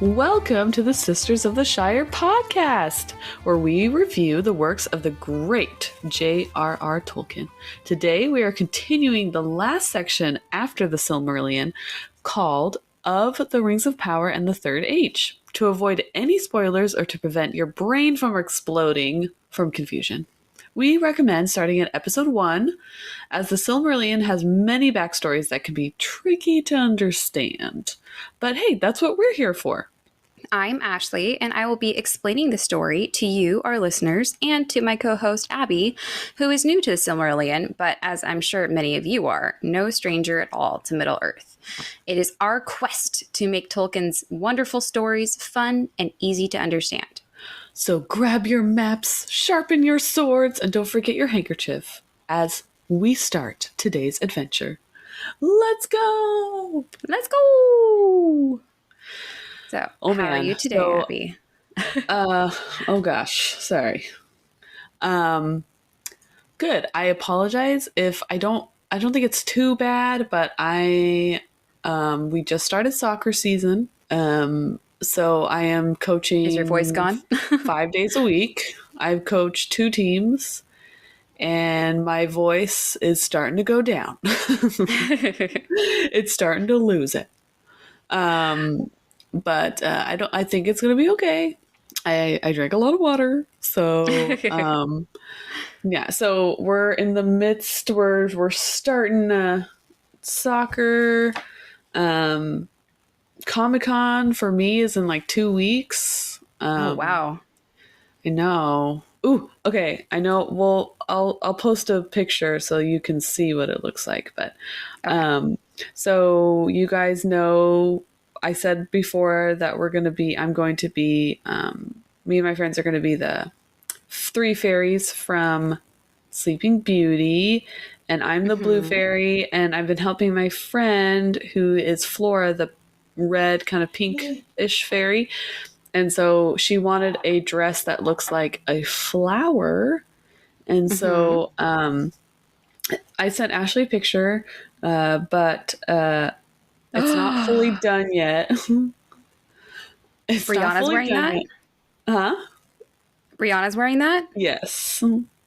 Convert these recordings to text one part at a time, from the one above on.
Welcome to the Sisters of the Shire Podcast, where we review the works of the great J.R.R. Tolkien. Today we are continuing the last section after the Silmarillion, called Of the Rings of Power and the Third Age, to avoid any spoilers or to prevent your brain from exploding from confusion. We recommend starting at episode 1, as the Silmarillion has many backstories that can be tricky to understand. But hey, that's what we're here for. I'm Ashley, and I will be explaining the story to you, our listeners, and to my co-host, Abby, who is new to the Silmarillion, but as I'm sure many of you are, no stranger at all to Middle-earth. It is our quest to make Tolkien's wonderful stories fun and easy to understand. So grab your maps, sharpen your swords, and don't forget your handkerchief as we start today's adventure. Let's go! Let's go! So, how man. are you today, Abby? Oh gosh, sorry. Good. I apologize if I don't think it's too bad, but we just started soccer season. So I am coaching. Is your voice gone? 5 days a week. I've coached 2 teams, and my voice is starting to go down. It's starting to lose it. But I think it's going to be okay. I drank a lot of water. So, yeah, so we're in the midst, we're starting soccer. Comic-Con for me is in like 2 weeks. Oh, wow. I know. Ooh, okay. I know. Well, I'll post a picture so you can see what it looks like. But, Okay. So you guys know, I said before that I'm going to be, me and my friends are going to be the 3 fairies from Sleeping Beauty, and I'm the blue fairy, and I've been helping my friend who is Flora, the red kind of pinkish fairy. And so she wanted a dress that looks like a flower. And so I sent Ashley a picture, but it's not fully done yet. Brianna's wearing that? Huh? Brianna's wearing that? Yes.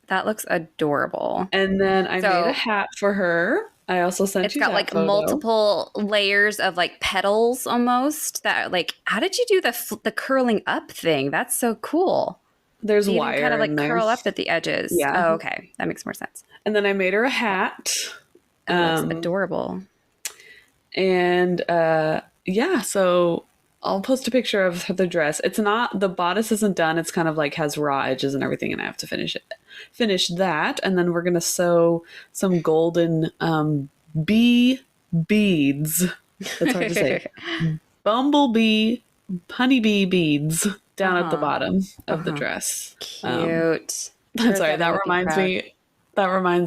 That looks adorable. And then I made a hat for her. I also sent you that like photo. Multiple layers of like petals almost. That like, how did you do the curling up thing? That's so cool. There's so you wire kind of like in there. curl up at the edges. Yeah. Oh, okay. That makes more sense. And then I made her a hat. That looks adorable. And yeah, so I'll post a picture of the dress. It's not, the bodice isn't done. It's kind of like has raw edges and everything, and I have to finish that. And then we're going to sew some golden bee beads. That's hard to say. Bumblebee, honeybee beads down at the bottom of the dress. Cute. Sorry, that reminds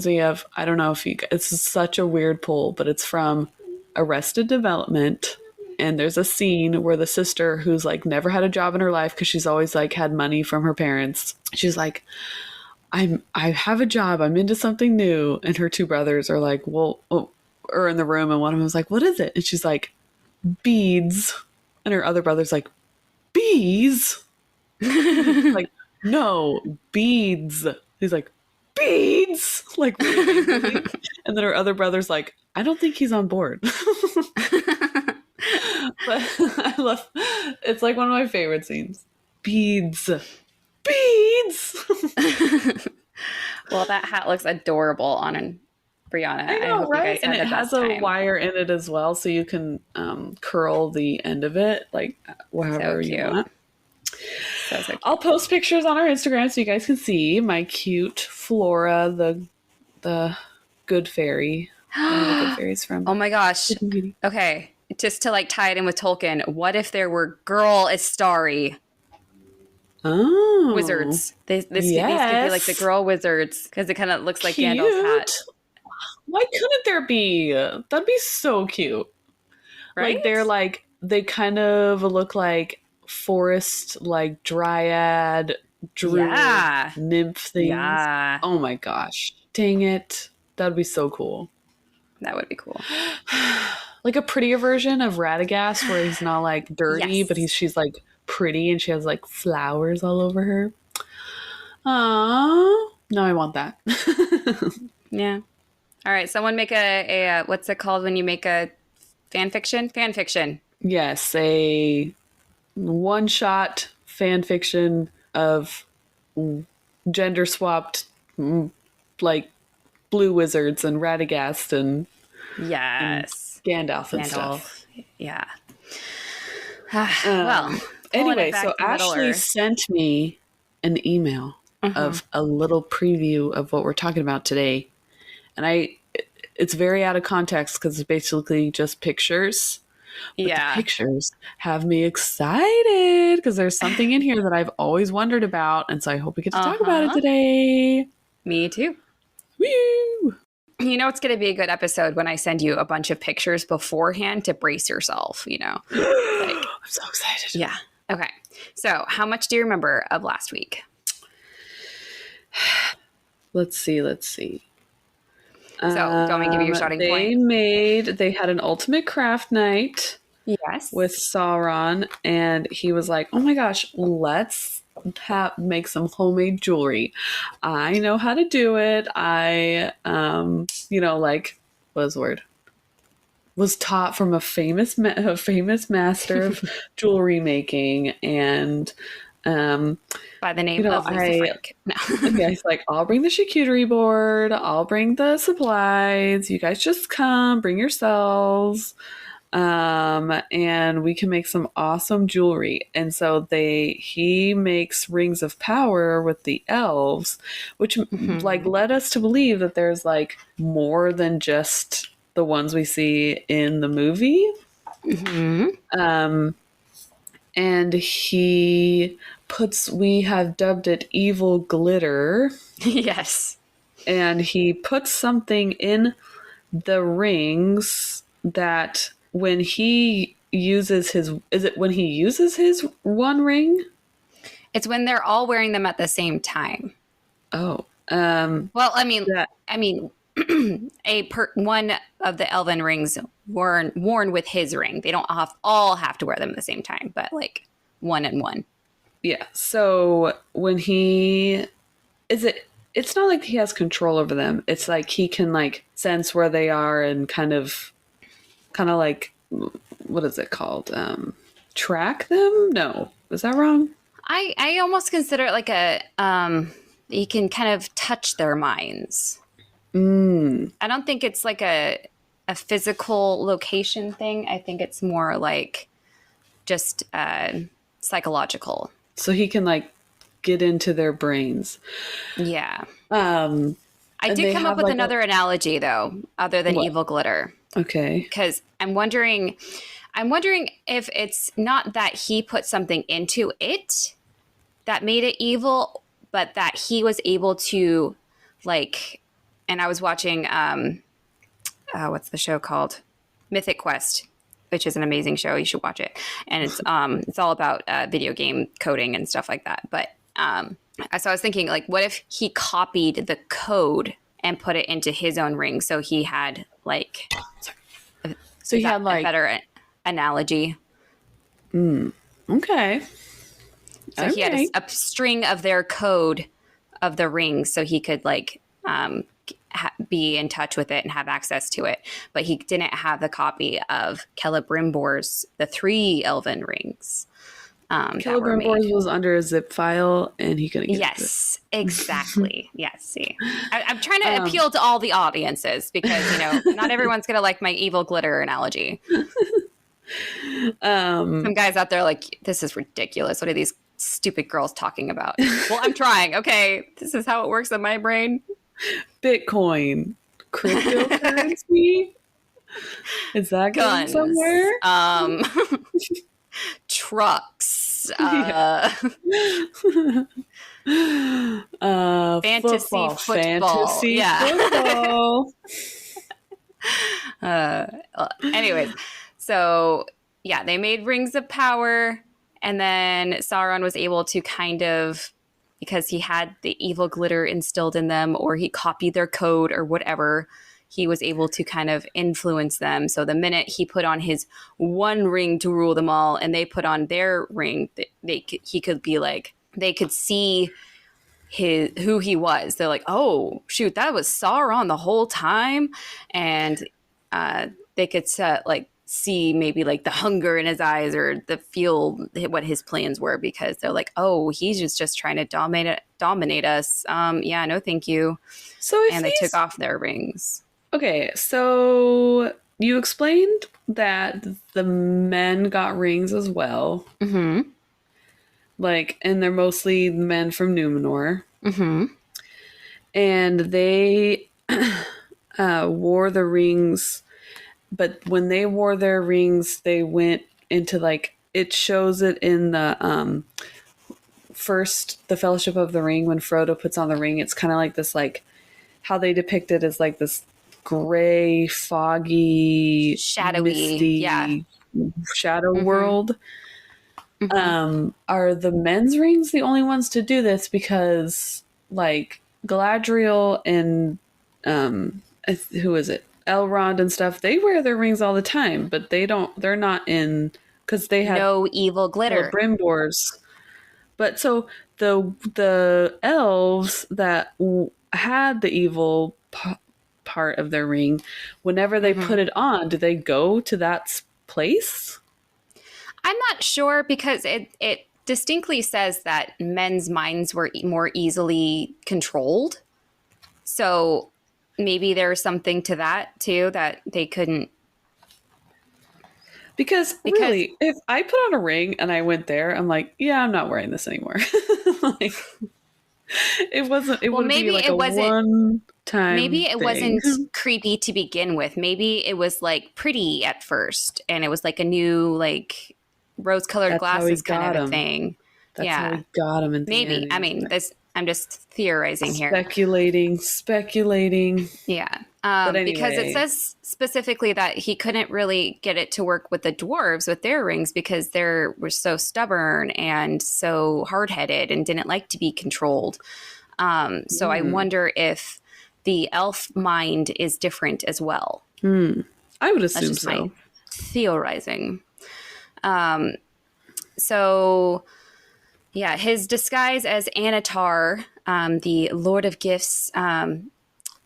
me of, I don't know if it's such a weird pull, but it's from Arrested Development. And there's a scene where the sister, who's like never had a job in her life because she's always like had money from her parents, she's like, I have a job, I'm into something new. And her 2 brothers are like, are in the room, and one of them was like, what is it? And she's like, beads. And her other brother's like, bees? Like, no, beads. He's like, beads? Like, really? And then her other brother's like, I don't think he's on board. But I love, it's like one of my favorite scenes. Beads. Well, that hat looks adorable on Brianna. I know, hope right? You guys and it has a wire in it as well, so you can curl the end of it, like however you want. So cute. I'll post pictures on our Instagram so you guys can see my cute Flora, the good fairy. One of the good fairies from. Oh my gosh. Okay. Just to like tie it in with Tolkien, what if there were girl Istari? Oh. Wizards. These could be like the girl wizards, because it kind of looks like cute. Gandalf's hat. Why couldn't there be? That'd be so cute. Right? Like they kind of look like forest, like dryad, druid, nymph things. Yeah. Oh my gosh. Dang it. That'd be so cool. That would be cool. like a prettier version of Radagast where he's not like dirty, Yes. but she's like pretty and she has like flowers all over her. Aww. No, I want that. Yeah. All right. Someone make a what's it called when you make a fan fiction? Fan fiction. Yes, a one-shot fan fiction of gender swapped like blue wizards and Radagast and Yes. Gandalf and stuff. Yeah. Well, anyway, so Ashley sent me an email of a little preview of what we're talking about today. And it's very out of context because it's basically just pictures. But the pictures have me excited because there's something in here that I've always wondered about. And so I hope we get to talk about it today. Me too. Woo! You know, it's going to be a good episode when I send you a bunch of pictures beforehand to brace yourself, you know. I'm so excited. Yeah. Okay. So how much do you remember of last week? Let's see. So, do you want me to give you your starting point? They had an ultimate craft night. Yes. With Sauron, and he was like, oh my gosh, let's make some homemade jewelry. I know how to do it. I, like, what's the word? Was taught from a famous master of jewelry making, and by the name of Lisa Frank. No. Yeah, he's like, I'll bring the charcuterie board. I'll bring the supplies. You guys just come, bring yourselves. And we can make some awesome jewelry. And so he makes rings of power with the elves, which like led us to believe that there's like more than just the ones we see in the movie. And we have dubbed it evil glitter. Yes. And he puts something in the rings that when he uses his one ring? It's when they're all wearing them at the same time. Oh. Well, I mean, one of the elven rings worn with his ring. They don't all have to wear them at the same time, but like one and one. Yeah. So when it's not like he has control over them. It's like he can like sense where they are and kind of like, what is it called? Track them? No. Is that wrong? I almost consider it like you can kind of touch their minds. I don't think it's like a physical location thing. I think it's more like just psychological. So he can like get into their brains. Yeah. I did come up with another analogy though, other than evil glitter. Okay. Because I'm wondering if it's not that he put something into it that made it evil, but that he was able to like, and I was watching, what's the show called? Mythic Quest, which is an amazing show. You should watch it. And it's all about video game coding and stuff like that. But so I was thinking, like, what if he copied the code and put it into his own ring? So he had like, so he had like a better analogy. Okay. So he had a string of their code of the rings, so he could like be in touch with it and have access to it. But he didn't have the copy of Celebrimbor's the 3 elven rings. Celebrimbor's was under a zip file, and he couldn't get it. Yes, exactly. Yes, see. I'm trying to appeal to all the audiences because, not everyone's going to like my evil glitter analogy. Some guys out there are like, this is ridiculous. What are these stupid girls talking about? Well, I'm trying. Okay, this is how it works in my brain. Bitcoin. Cryptocurrency? Is that going somewhere? Trucks. Fantasy football. Football. Anyways, so yeah, they made rings of power, and then Sauron was able to kind of, because he had the evil glitter instilled in them, or he copied their code or whatever, he was able to kind of influence them. So the minute he put on his one ring to rule them all, and they put on their ring, he could be like, they could see who he was. They're like, oh shoot, that was Sauron the whole time. And they could see maybe like the hunger in his eyes, or the feel what his plans were, because they're like, oh, he's just trying to dominate us. Yeah, no thank you. And they took off their rings. Okay, so you explained that the men got rings as well. Mm-hmm. Like, and they're mostly men from Numenor. Mm-hmm. And they wore the rings, but when they wore their rings, they went into like, it shows it in the first, the Fellowship of the Ring, when Frodo puts on the ring, it's kind of like this, like how they depict it as like this gray, foggy, shadowy, misty, shadow world. Are the men's rings the only ones to do this? Because like Galadriel and who is it, Elrond and stuff, they wear their rings all the time, but they're not in, because they have no evil glitter, Brimbors. But so the elves that had the evil part of their ring, whenever they put it on, do they go to that place? I'm not sure, because it distinctly says that men's minds were more easily controlled. So maybe there's something to that too, that they couldn't. Because really, if I put on a ring and I went there, I'm like, yeah, I'm not wearing this anymore. Like, it wasn't. It would be like a one-time. Maybe it thing. wasn't creepy to begin with. Maybe it was like pretty at first, and it was like a new like rose-colored glasses kind of a thing. That's how we got him. Maybe. I mean, I'm just theorizing here. Speculating. Yeah. But anyway. Because it says specifically that he couldn't really get it to work with the dwarves with their rings, because they were so stubborn and so hard-headed and didn't like to be controlled. So I wonder if the elf mind is different as well. I would assume so. My theorizing. So... yeah, his disguise as Anatar, the Lord of Gifts,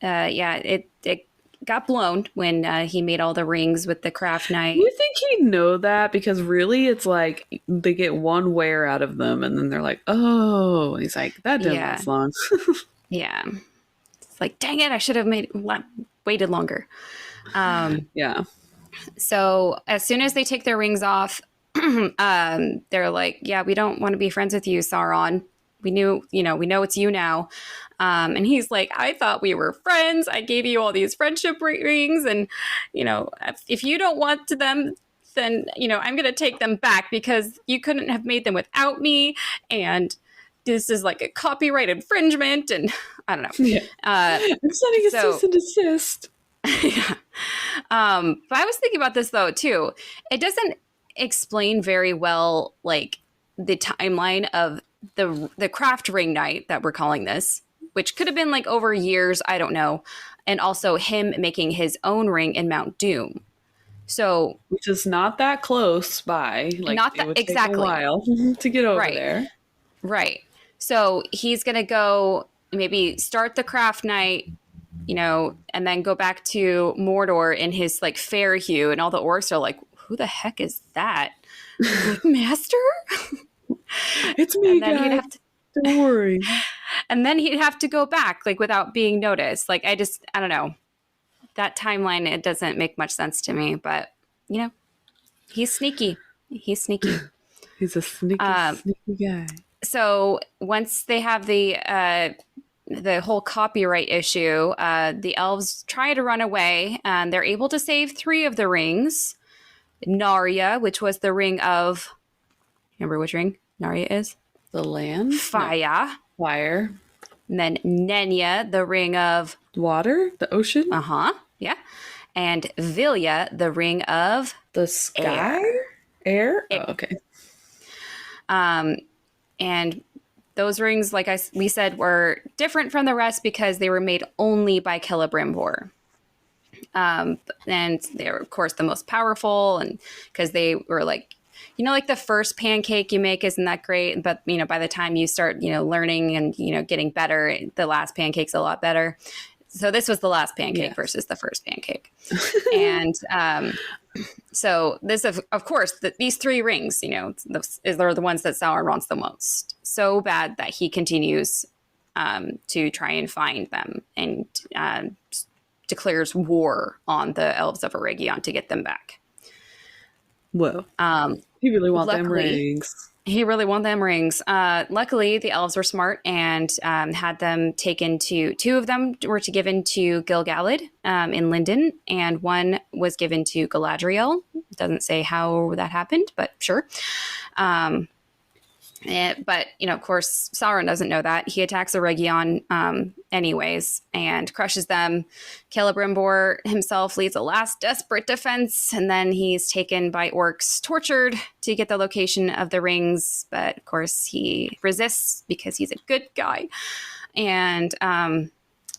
it got blown when he made all the rings with the craft knight. You think he'd know that? Because really, it's like they get one wear out of them, and then they're like, oh, and he's like, that didn't last long. Yeah. It's like, dang it, I should have waited longer. Yeah. So as soon as they take their rings off, they're like, yeah, we don't want to be friends with you, Sauron. We know it's you now. And he's like, I thought we were friends. I gave you all these friendship rings. And, if you don't want them, then, I'm going to take them back, because you couldn't have made them without me. And this is like a copyright infringement. And I don't know. Yeah. I'm sending a cease and desist. Yeah. But I was thinking about this though, too. It doesn't explain very well like the timeline of the craft ring night that we're calling this, which could have been like over years, I don't know, and also him making his own ring in Mount Doom, so which is not that close by, like not that exactly take a while to get over there, right? So he's gonna go maybe start the craft night, and then go back to Mordor in his like fair hue, and all the orcs are like, who the heck is that? Like, Master? It's me, guys. Don't worry. And then he'd have to go back, like, without being noticed. Like, I don't know. That timeline, it doesn't make much sense to me. But, he's sneaky. He's sneaky. He's a sneaky guy. So once they have the whole copyright issue, the elves try to run away, and they're able to save 3 of the rings. Narya, which was the ring of... Remember which ring Narya is? The land? Fire. No. Fire. And then Nenya, the ring of... water? The ocean? Uh-huh. Yeah. And Vilya, the ring of... the sky? Air? Oh, okay. And those rings, we said, were different from the rest because they were made only by Celebrimbor. And they were, of course, the most powerful, and because they were like, like the first pancake you make isn't that great, but by the time you start learning and getting better, the last pancake's a lot better. So this was the last pancake versus the first pancake. And so this, of course, these 3 rings, they're the ones that Sauron wants the most. So bad that he continues to try and find them and declares war on the elves of Eregion to get them back. Whoa. He really wants them rings. He really wanted them rings. Luckily, the elves were smart and had them taken to... 2 of them were given to Gil-galad in Lindon, and 1 was given to Galadriel. Doesn't say how that happened, but sure. But, of course, Sauron doesn't know that. He attacks Eregion anyways and crushes them. Celebrimbor himself leads a last desperate defense, and then he's taken by orcs, tortured to get the location of the rings. But, of course, he resists because he's a good guy. And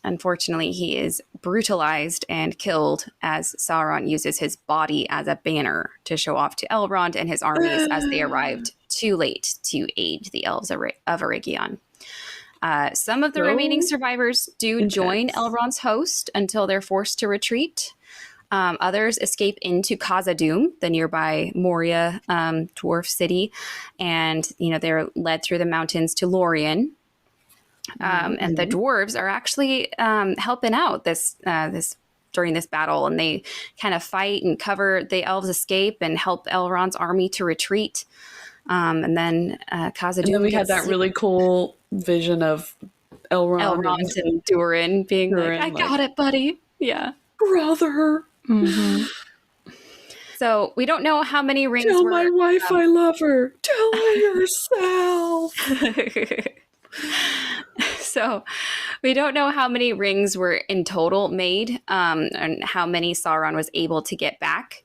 unfortunately, he is brutalized and killed as Sauron uses his body as a banner to show off to Elrond and his armies as they arrived too late to aid the elves of Eregion. Some of the remaining survivors do join Elrond's host until they're forced to retreat. Others escape into Khazad-dûm, the nearby Moria dwarf city, and they're led through the mountains to Lorien. And the dwarves are actually helping out this during this battle, and they kind of fight and cover the elves' escape and help Elrond's army to retreat. And then Khazad-dûm. And then we had that really cool vision of Elrond and Durin being like, I got it, buddy. Yeah. Brother. Mm-hmm. So we don't know how many rings Tell my wife I love her. Tell her yourself. So we don't know how many rings were in total made and how many Sauron was able to get back.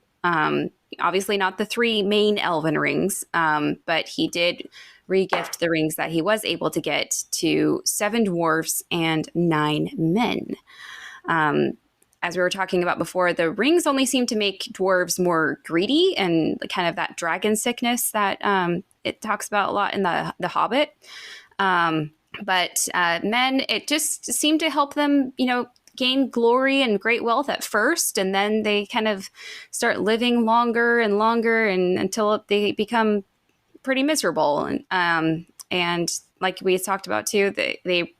Obviously not the 3 main elven rings, but he did regift the rings that he was able to get to 7 dwarves and 9 men. As we were talking about before, the rings only seem to make dwarves more greedy and kind of that dragon sickness that it talks about a lot in the Hobbit. But men, it just seemed to help them, gain glory and great wealth at first, and then they kind of start living longer and longer, and until they become pretty miserable. And like we talked about too, they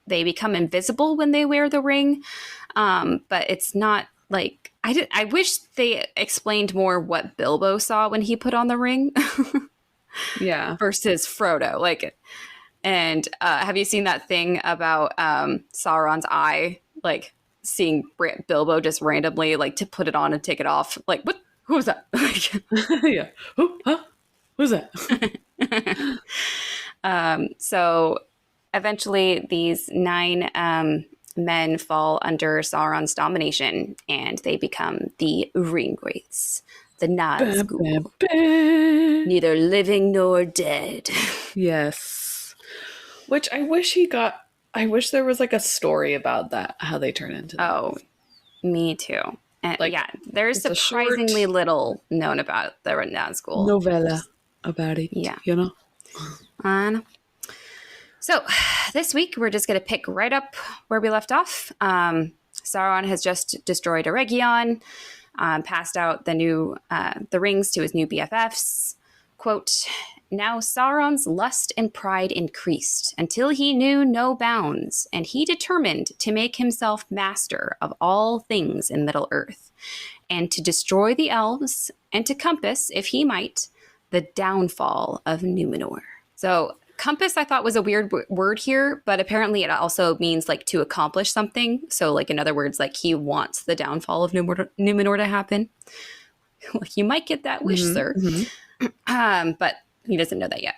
become invisible when they wear the ring. But it's not like I wish they explained more what Bilbo saw when he put on the ring. Yeah. Versus Frodo. And have you seen that thing about Sauron's eye? Seeing Bilbo just randomly to put it on and take it off. What? Who was that? Yeah. Who? Huh? Who's that? So eventually these 9 men fall under Sauron's domination, and they become the Ringwraiths, the Nazgûl, neither living nor dead. Yes. Which I wish there was a story about that, how they turn into that. Oh, me too. And there's surprisingly little known about the Nazgûl. Novella about it. Yeah. So this week, we're just going to pick right up where we left off. Sauron has just destroyed Eregion, passed out the rings to his new BFFs. Quote, now Sauron's lust and pride increased until he knew no bounds, and he determined to make himself master of all things in Middle-earth, and to destroy the elves, and to compass, if he might, the downfall of Numenor. So compass I thought was a weird word here, but apparently it also means to accomplish something. So in other words, he wants the downfall of Numenor to happen. You might get that wish, sir. Mm-hmm. But he doesn't know that yet.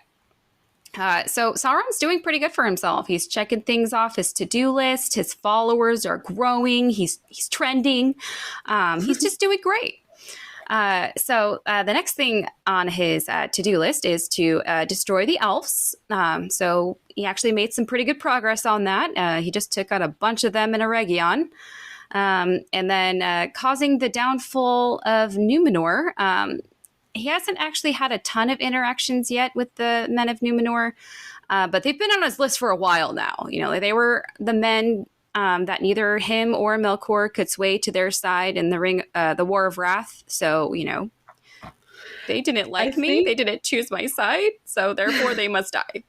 So Sauron's doing pretty good for himself. He's checking things off his to-do list. His followers are growing. He's trending. He's just doing great. So the next thing on his to-do list is to destroy the elves. So he actually made some pretty good progress on that. He just took out a bunch of them in Eregion. And then causing the downfall of Numenor. He hasn't actually had a ton of interactions yet with the men of Numenor, but they've been on his list for a while now. You know, they were the men that neither him or Melkor could sway to their side in the War of Wrath. So, you know, they didn't like me. They didn't choose my side. So therefore they must die.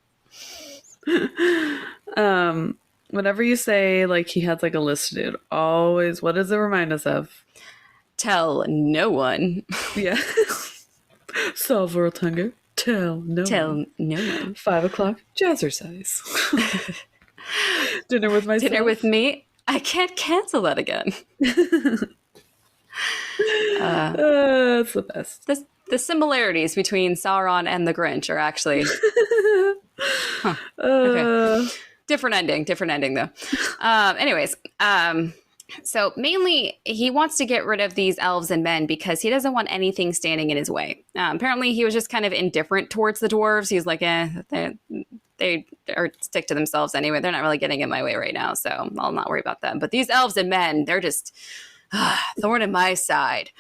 Whenever you say like he had like a list, dude, always, what does it remind us of? Tell no one. Yeah. Solve world hunger. Tell no one. 5 o'clock. Jazzercise. Dinner with myself. Dinner with me. I can't cancel that again. That's the best. The similarities between Sauron and the Grinch are actually okay. Different ending though. Anyways, so mainly he wants to get rid of these elves and men because he doesn't want anything standing in his way. Apparently he was just kind of indifferent towards the dwarves. He's like, they are stick to themselves anyway. They're not really getting in my way right now, so I'll not worry about them. But these elves and men, they're just thorn in my side.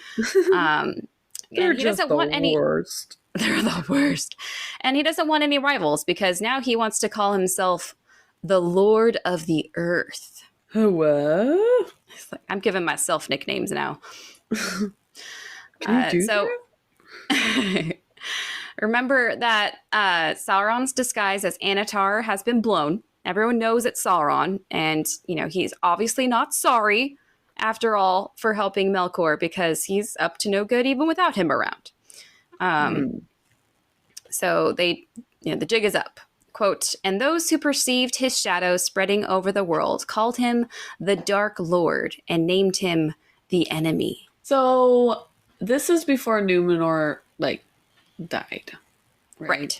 They're just the worst. They're the worst. And he doesn't want any rivals because now he wants to call himself the Lord of the Earth. What? Like, I'm giving myself nicknames now. Can you do that? Remember that Sauron's disguise as Anatar has been blown. Everyone knows it's Sauron. And, you know, he's obviously not sorry, after all, for helping Melkor because he's up to no good even without him around. So the jig is up. Quote, and those who perceived his shadow spreading over the world called him the Dark Lord and named him the Enemy. So this is before Numenor, like, died. Right.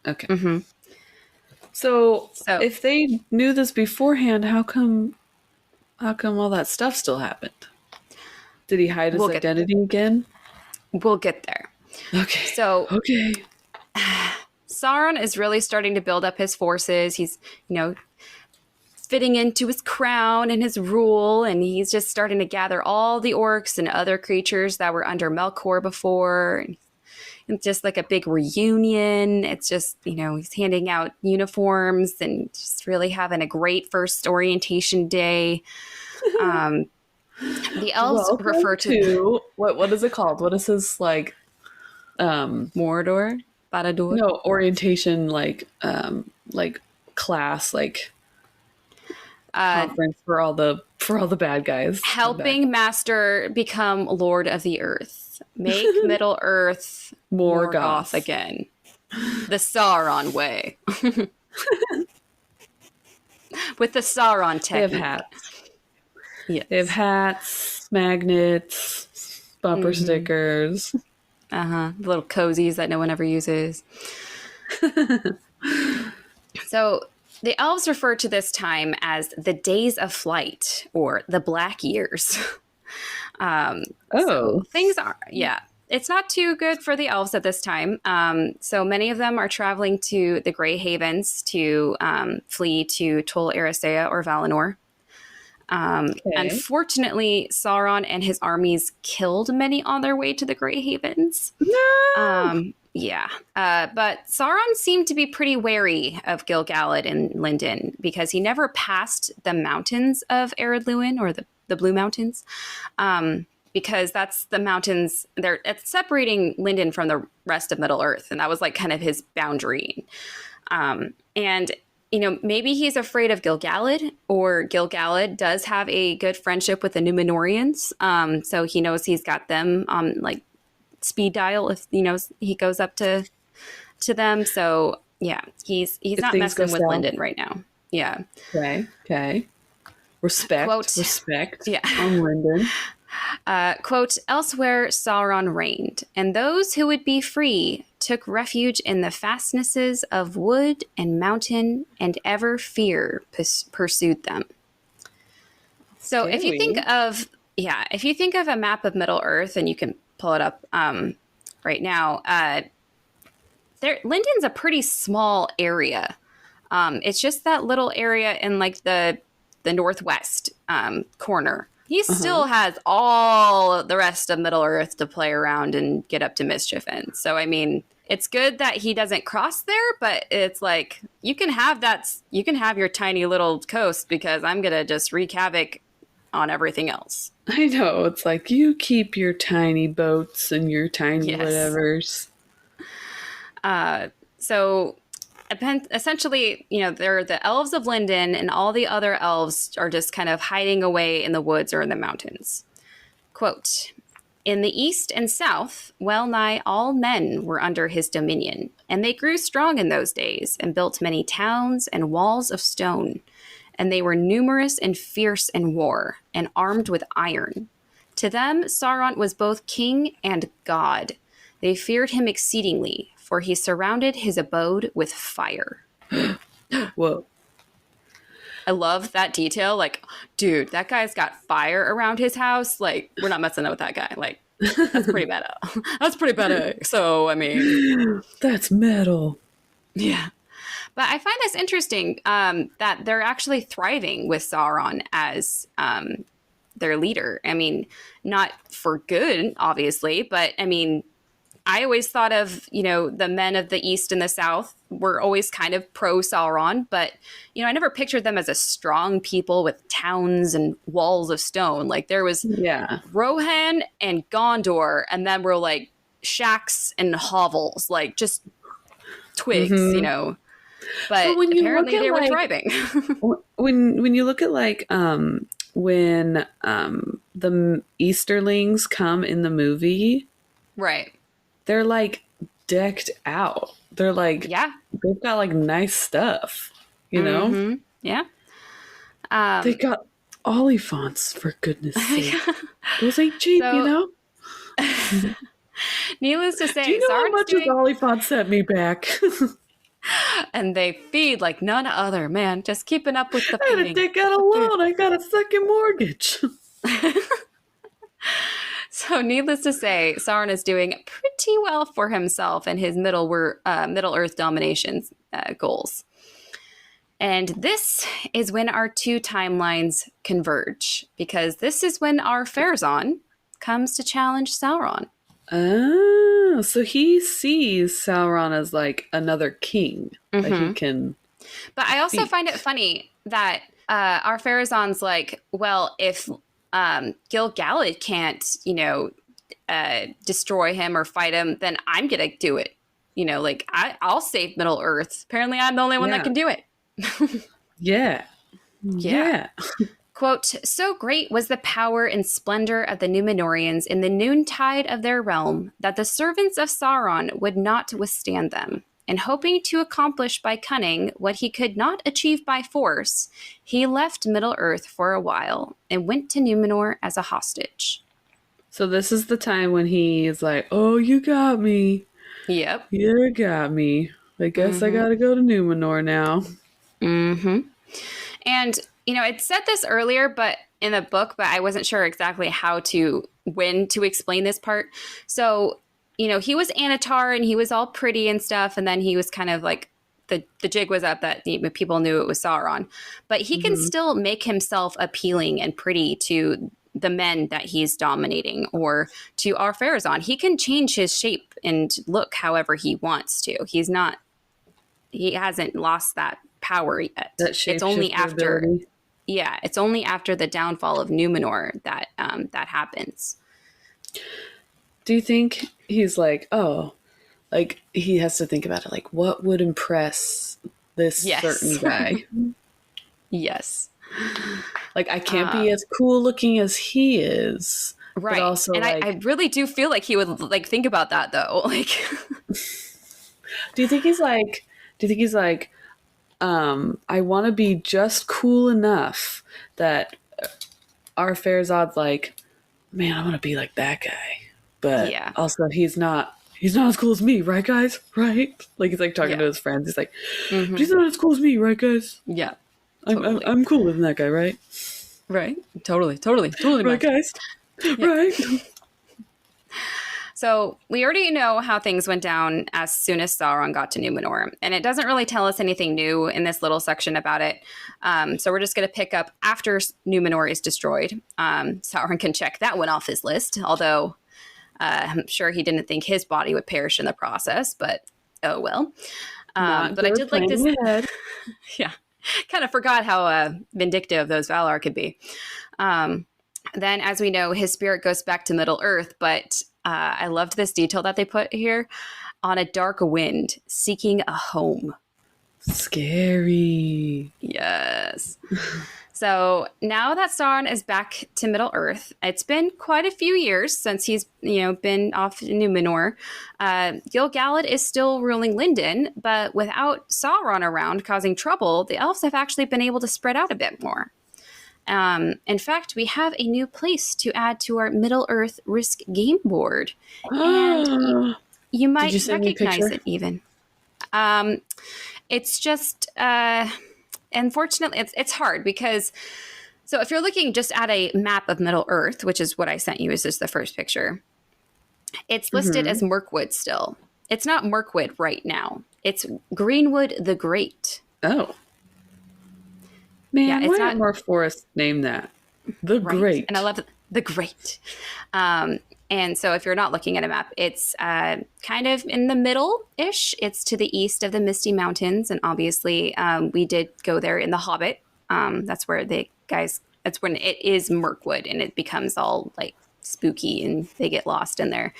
Okay. Mm-hmm. So if they knew this beforehand, how come all that stuff still happened? Did he hide his identity again? We'll get there. Okay. So okay. Sauron is really starting to build up his forces. He's, you know, fitting into his crown and his rule, and he's just starting to gather all the orcs and other creatures that were under Melkor before. It's just like a big reunion. It's just, you know, he's handing out uniforms and just really having a great first orientation day. The elves refer to what is it called? What is his like Mordor? Barad-dûr? No, orientation like class, like conference for all the bad guys. Helping Master become Lord of the Earth. Make Middle Earth Morgoth again. The Sauron way. With the Sauron technique. They have hats. Yes. They have hats, magnets, bumper stickers. The little cozies that no one ever uses. So the elves refer to this time as the Days of Flight or the Black Years. So things are, it's not too good for the elves at this time. So many of them are traveling to the Grey Havens to flee to Tol Eressëa or Valinor. Unfortunately, Sauron and his armies killed many on their way to the Grey Havens. No! But Sauron seemed to be pretty wary of Gil-galad and Lindon because he never passed the mountains of Ered Luin or the Blue Mountains. Because that's the mountains, it's separating Lindon from the rest of Middle Earth. And that was like kind of his boundary. And you know, maybe he's afraid of Gil-galad, or Gil-galad does have a good friendship with the Númenóreans. So he knows he's got them on like speed dial if, you know, he goes up to them. So yeah, he's not messing with Lindon right now. Yeah. Okay. Respect on Lindon. Quote, elsewhere Sauron reigned, and those who would be free took refuge in the fastnesses of wood and mountain, and ever fear pursued them. So if you think of a map of Middle Earth, and you can pull it up right now, Lindon's a pretty small area. It's just that little area in like the northwest corner he still has all the rest of Middle Earth to play around and get up to mischief in. So, I mean, it's good that he doesn't cross there, but it's like, you can have your tiny little coast because I'm going to just wreak havoc on everything else. I know. It's like, you keep your tiny boats and your tiny whatevers. So essentially, they're the elves of Linden, and all the other elves are just kind of hiding away in the woods or in the mountains. Quote, "In the east and south, well nigh all men were under his dominion, and they grew strong in those days, and built many towns and walls of stone. And they were numerous and fierce in war, and armed with iron. To them Sauron was both king and god. They feared him exceedingly, for he surrounded his abode with fire." Whoa. I love that detail. Like, dude, that guy's got fire around his house. Like, we're not messing with that guy. Like, that's pretty bad. That's pretty bad. So, I mean, that's metal. Yeah. But I find this interesting that they're actually thriving with Sauron as their leader. I mean, not for good, obviously, but I mean, I always thought of, the men of the East and the South were always kind of pro Sauron, but, I never pictured them as a strong people with towns and walls of stone. Like, there was Rohan and Gondor, and then we're like shacks and hovels, like just twigs, But when apparently they were thriving. when you look at like when the Easterlings come in the movie, right? They're like decked out. They're like, they've got like nice stuff, know? Yeah. They got olifants, for goodness sake. Those ain't cheap, Needless to say, do you know how much those olifants set me back? And they feed like none other, man. Just keeping up with the feeding. I had to take out a loan. I got a second mortgage. So needless to say, Sauron is doing pretty well for himself and his Middle Earth domination goals. And this is when our two timelines converge, because this is when our Farazan comes to challenge Sauron. Oh, so he sees Sauron as like another king that he can. But I also find it funny that our Farazan's like, well, if Gil-galad can't, destroy him or fight him, then I'm gonna do it. Like I'll save Middle Earth. Apparently, I'm the only one that can do it. Yeah. Quote, "So great was the power and splendor of the Númenóreans in the noontide of their realm that the servants of Sauron would not withstand them. And hoping to accomplish by cunning what he could not achieve by force, he left Middle Earth for a while and went to Númenor as a hostage." So this is the time when he's like, "Oh, you got me. Yep. You got me. I guess I gotta go to Númenor now." And, it said this earlier, but in the book, but I wasn't sure exactly when to explain this part. So, he was Anatar and he was all pretty and stuff. And then he was kind of like, the jig was up that people knew it was Sauron. But he can still make himself appealing and pretty to the men that he's dominating, or to our Farazan. He can change his shape and look however he wants to. He hasn't lost that power yet. It's only after ability. It's only after the downfall of Númenor that that happens. Do you think he's like, like he has to think about it, like what would impress this certain guy? Yes. Like I can't be as cool looking as he is. Right. But also, and I really do feel like he would like think about that though. Like Do you think he's like I want to be just cool enough that our Farazad's like, man, I want to be like that guy. But also he's not as cool as me, right, guys? Right? Like he's like talking to his friends. He's like, but he's not as cool as me, right, guys? Yeah. Totally. I'm cooler than that guy, right? Right. Totally. Right, guys? Yeah. Right. So we already know how things went down as soon as Sauron got to Numenor, and it doesn't really tell us anything new in this little section about it. So we're just going to pick up after Numenor is destroyed. Sauron can check that one off his list, although I'm sure he didn't think his body would perish in the process, but oh well. But I did like this. Yeah, kind of forgot how vindictive those Valar could be. Then, as we know, his spirit goes back to Middle Earth, but I loved this detail that they put here. On a dark wind, seeking a home. Scary. Yes. So now that Sauron is back to Middle Earth, it's been quite a few years since he's been off Numenor. Gil-galad is still ruling Lindon, but without Sauron around causing trouble, the elves have actually been able to spread out a bit more. In fact, we have a new place to add to our Middle Earth Risk game board. And you might recognize it even. It's just, unfortunately, it's hard because, so if you're looking just at a map of Middle Earth, which is what I sent you, is just the first picture, it's listed as Mirkwood still. It's not Mirkwood right now. It's Greenwood the Great. Oh. Man, why not more forests name that? The Great. And I love the Great. And so if you're not looking at a map, it's kind of in the middle-ish. It's to the east of the Misty Mountains. And obviously, we did go there in The Hobbit. That's where that's when it is Mirkwood and it becomes all like spooky and they get lost in there.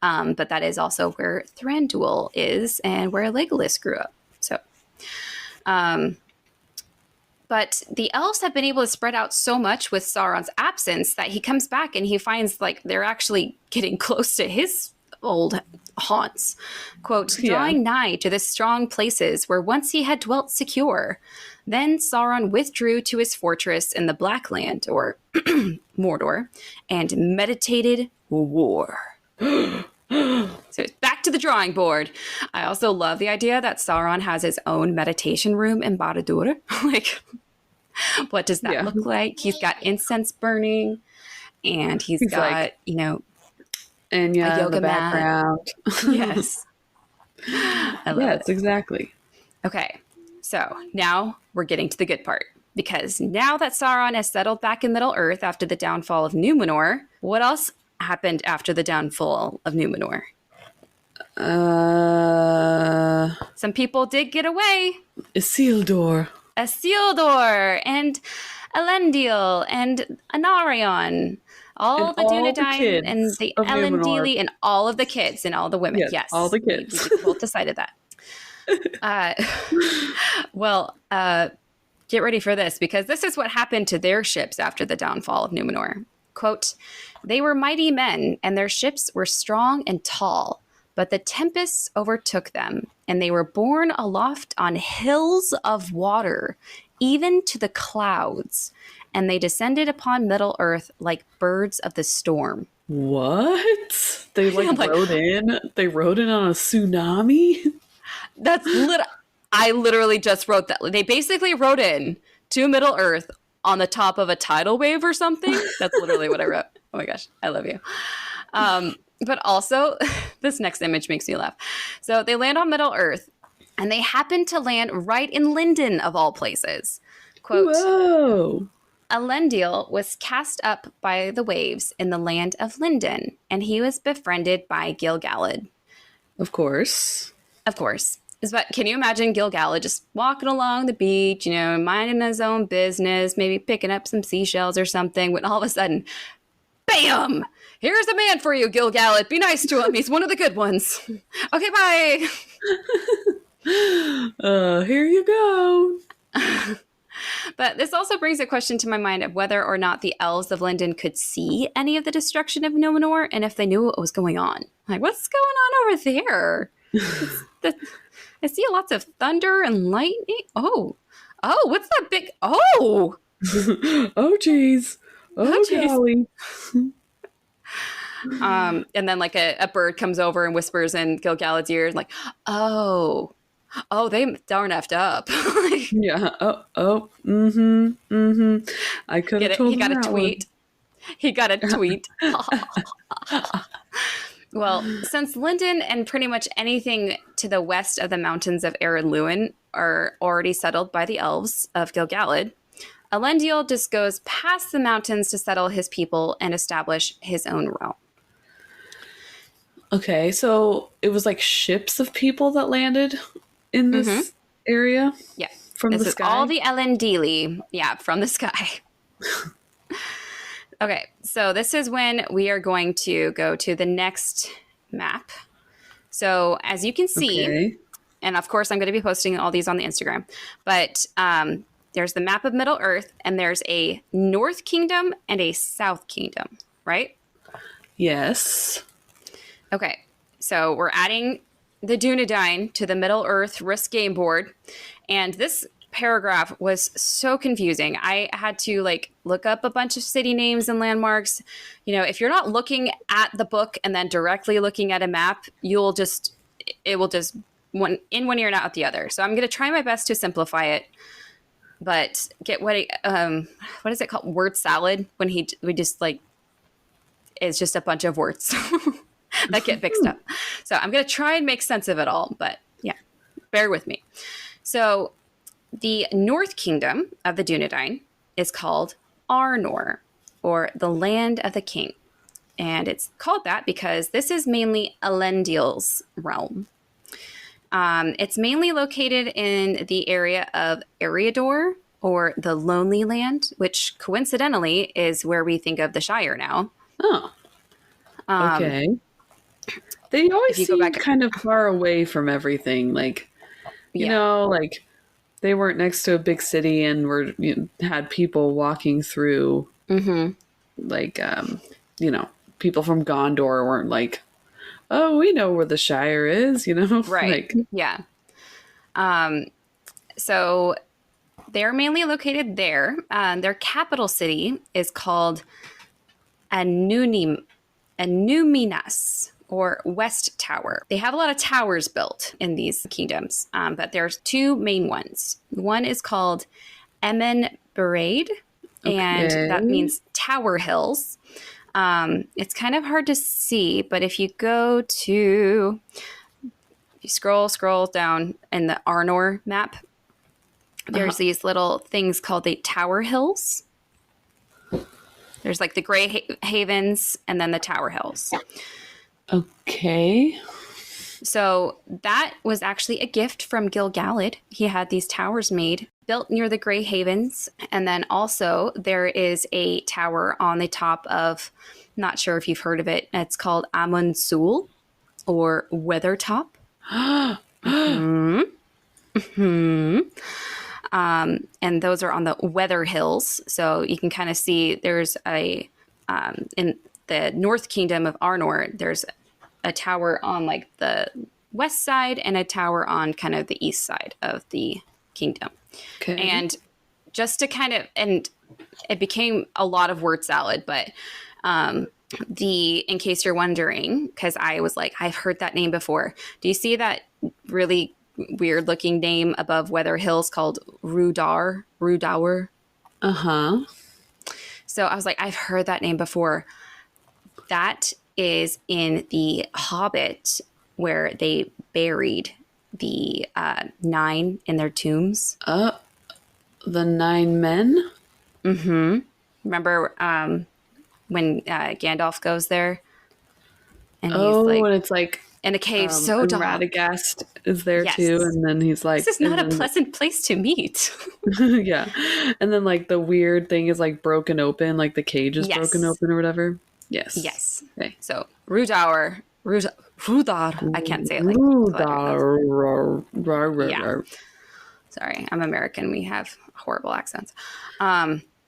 But that is also where Thranduil is and where Legolas grew up. So, but the elves have been able to spread out so much with Sauron's absence that he comes back and he finds like they're actually getting close to his old haunts. Quote, drawing nigh to the strong places where once he had dwelt secure. Then Sauron withdrew to his fortress in the Blackland, or Mordor, and meditated war. So it's back to the drawing board. I also love the idea that Sauron has his own meditation room in Barad-dûr. Like, what does that look like? He's got incense burning, and he's got, like, and a yoga background. Yes. I love it. Exactly. Okay. So now we're getting to the good part. Because now that Sauron has settled back in Middle Earth after the downfall of Numenor, what else happened after the downfall of Numenor? Some people did get away. Isildur, and Elendil, and Anarion. All the Dunedain and the Elendili and all of the kids and all the women. Yes. All the kids. We both decided that. Get ready for this, because this is what happened to their ships after the downfall of Numenor. Quote, they were mighty men, and their ships were strong and tall, but the tempests overtook them, and they were borne aloft on hills of water, even to the clouds, and they descended upon Middle Earth like birds of the storm. What? They rode in? They rode in on a tsunami? That's I literally just wrote that. They basically rode in to Middle Earth on the top of a tidal wave or something. That's literally what I wrote. Oh my gosh, I love you. But also, this next image makes me laugh. So they land on Middle Earth, and they happen to land right in Lindon, of all places. Quote, whoa. Elendil was cast up by the waves in the land of Lindon, and he was befriended by Gil-galad. Of course. But can you imagine Gil-galad just walking along the beach, minding his own business, maybe picking up some seashells or something, when all of a sudden, bam! Here's a man for you, Gil-galad. Be nice to him. He's one of the good ones. Okay, bye. Here you go. But this also brings a question to my mind of whether or not the elves of Lindon could see any of the destruction of Numenor, and if they knew what was going on. Like, what's going on over there? I see lots of thunder and lightning. Oh, what's that big? Oh, oh, geez. Oh, golly. And then like a bird comes over and whispers in Gil-galad's ear, like, oh, they darn effed up. Yeah. I could have told him. He got a tweet. Well, since Linden and pretty much anything to the west of the mountains of Erin Luin are already settled by the elves of Gilgalad, Elendil just goes past the mountains to settle his people and establish his own realm. Okay, so it was like ships of people that landed in this area? Yeah. From this the is sky? all the Elendili. Yeah, from the sky. Okay, so this is when we are going to go to the next map. So as you can see, and of course I'm going to be posting all these on the Instagram, but there's the map of Middle Earth, and there's a North Kingdom and a South Kingdom, right? Yes. Okay, so we're adding the Dunedain to the Middle Earth risk game board, and this paragraph was so confusing. I had to look up a bunch of city names and landmarks. You know, if you're not looking at the book and then directly looking at a map, it will just one ear and out the other. So I'm going to try my best to simplify it, but get what is it called? Word salad, when it's just a bunch of words that get mixed up. So I'm going to try and make sense of it all, but yeah, bear with me. So the North Kingdom of the Dunedain is called Arnor, or the Land of the King. And it's called that because this is mainly Elendil's realm. It's mainly located in the area of Eriador, or the Lonely Land, which coincidentally is where we think of the Shire now. Oh. Okay. They always seem kind of far away from everything. They weren't next to a big city and had people walking through. People from Gondor weren't like, oh, we know where the Shire is, Right. Yeah. So they're mainly located there. Their capital city is called Anuminas, or West Tower. They have a lot of towers built in these kingdoms, but there's two main ones. One is called Emen Beraid, and that means Tower Hills. It's kind of hard to see, but if you scroll down in the Arnor map, there's these little things called the Tower Hills. There's like the Grey Havens and then the Tower Hills. Okay. So that was actually a gift from Gilgalad. He had these towers built near the Grey Havens. And then also there is a tower on the top of, not sure if you've heard of it, it's called Amon Sul, or Weathertop. And those are on the Weather Hills. So you can kind of see there's in the North Kingdom of Arnor, there's a tower on the west side and a tower on kind of the east side of the kingdom. Okay. And just to and it became a lot of word salad, but in case you're wondering, because I was like, I've heard that name before. Do you see that really weird looking name above Weather Hills called Rhudaur? So I was like, I've heard that name before. That is in the Hobbit, where they buried the 9 in their tombs. The 9 men? Remember when Gandalf goes there? And and it's like in a cave so dark. Radagast is there too, and then he's like, this is not a pleasant place to meet. Yeah. And then the weird thing is broken open, the cage is broken open or whatever. Yes. Okay. So Rhudaur, I can't say it like Rhudaur. Yeah. Sorry, I'm American. We have horrible accents.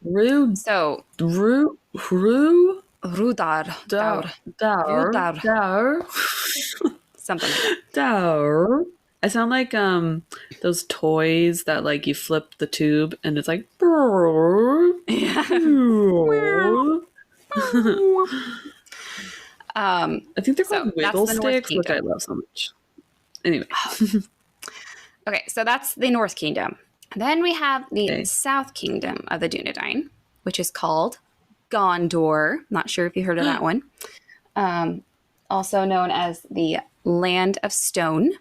Rhudaur. Something like that. Dour. I sound like those toys that you flip the tube and it's like. I think they're called wiggle sticks, which I love so much. Anyway. Okay, so that's the North Kingdom. Then we have the South Kingdom of the Dunedain, which is called Gondor. Not sure if you heard of that one. also known as the Land of Stone.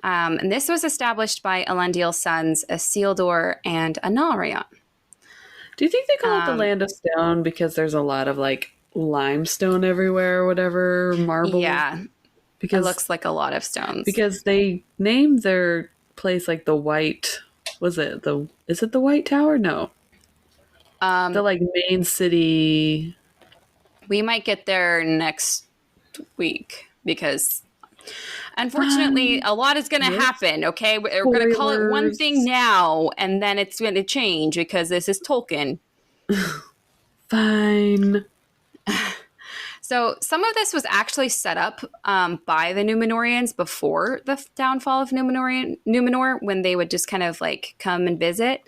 And this was established by Elendil's sons, Isildur and Anarion. Do you think they call it the Land of Stone because there's a lot of like limestone everywhere or whatever, marble? Yeah, because it looks like a lot of stones. Because they named their place like the White. Is it the White Tower? No, the like main city. We might get there next week because unfortunately a lot is going to happen. Okay, we're going to call it one thing now and then it's going to change because this is Tolkien. Fine. So some of this was actually set up by the Númenóreans before the downfall of Númenor, when they would just kind of like come and visit.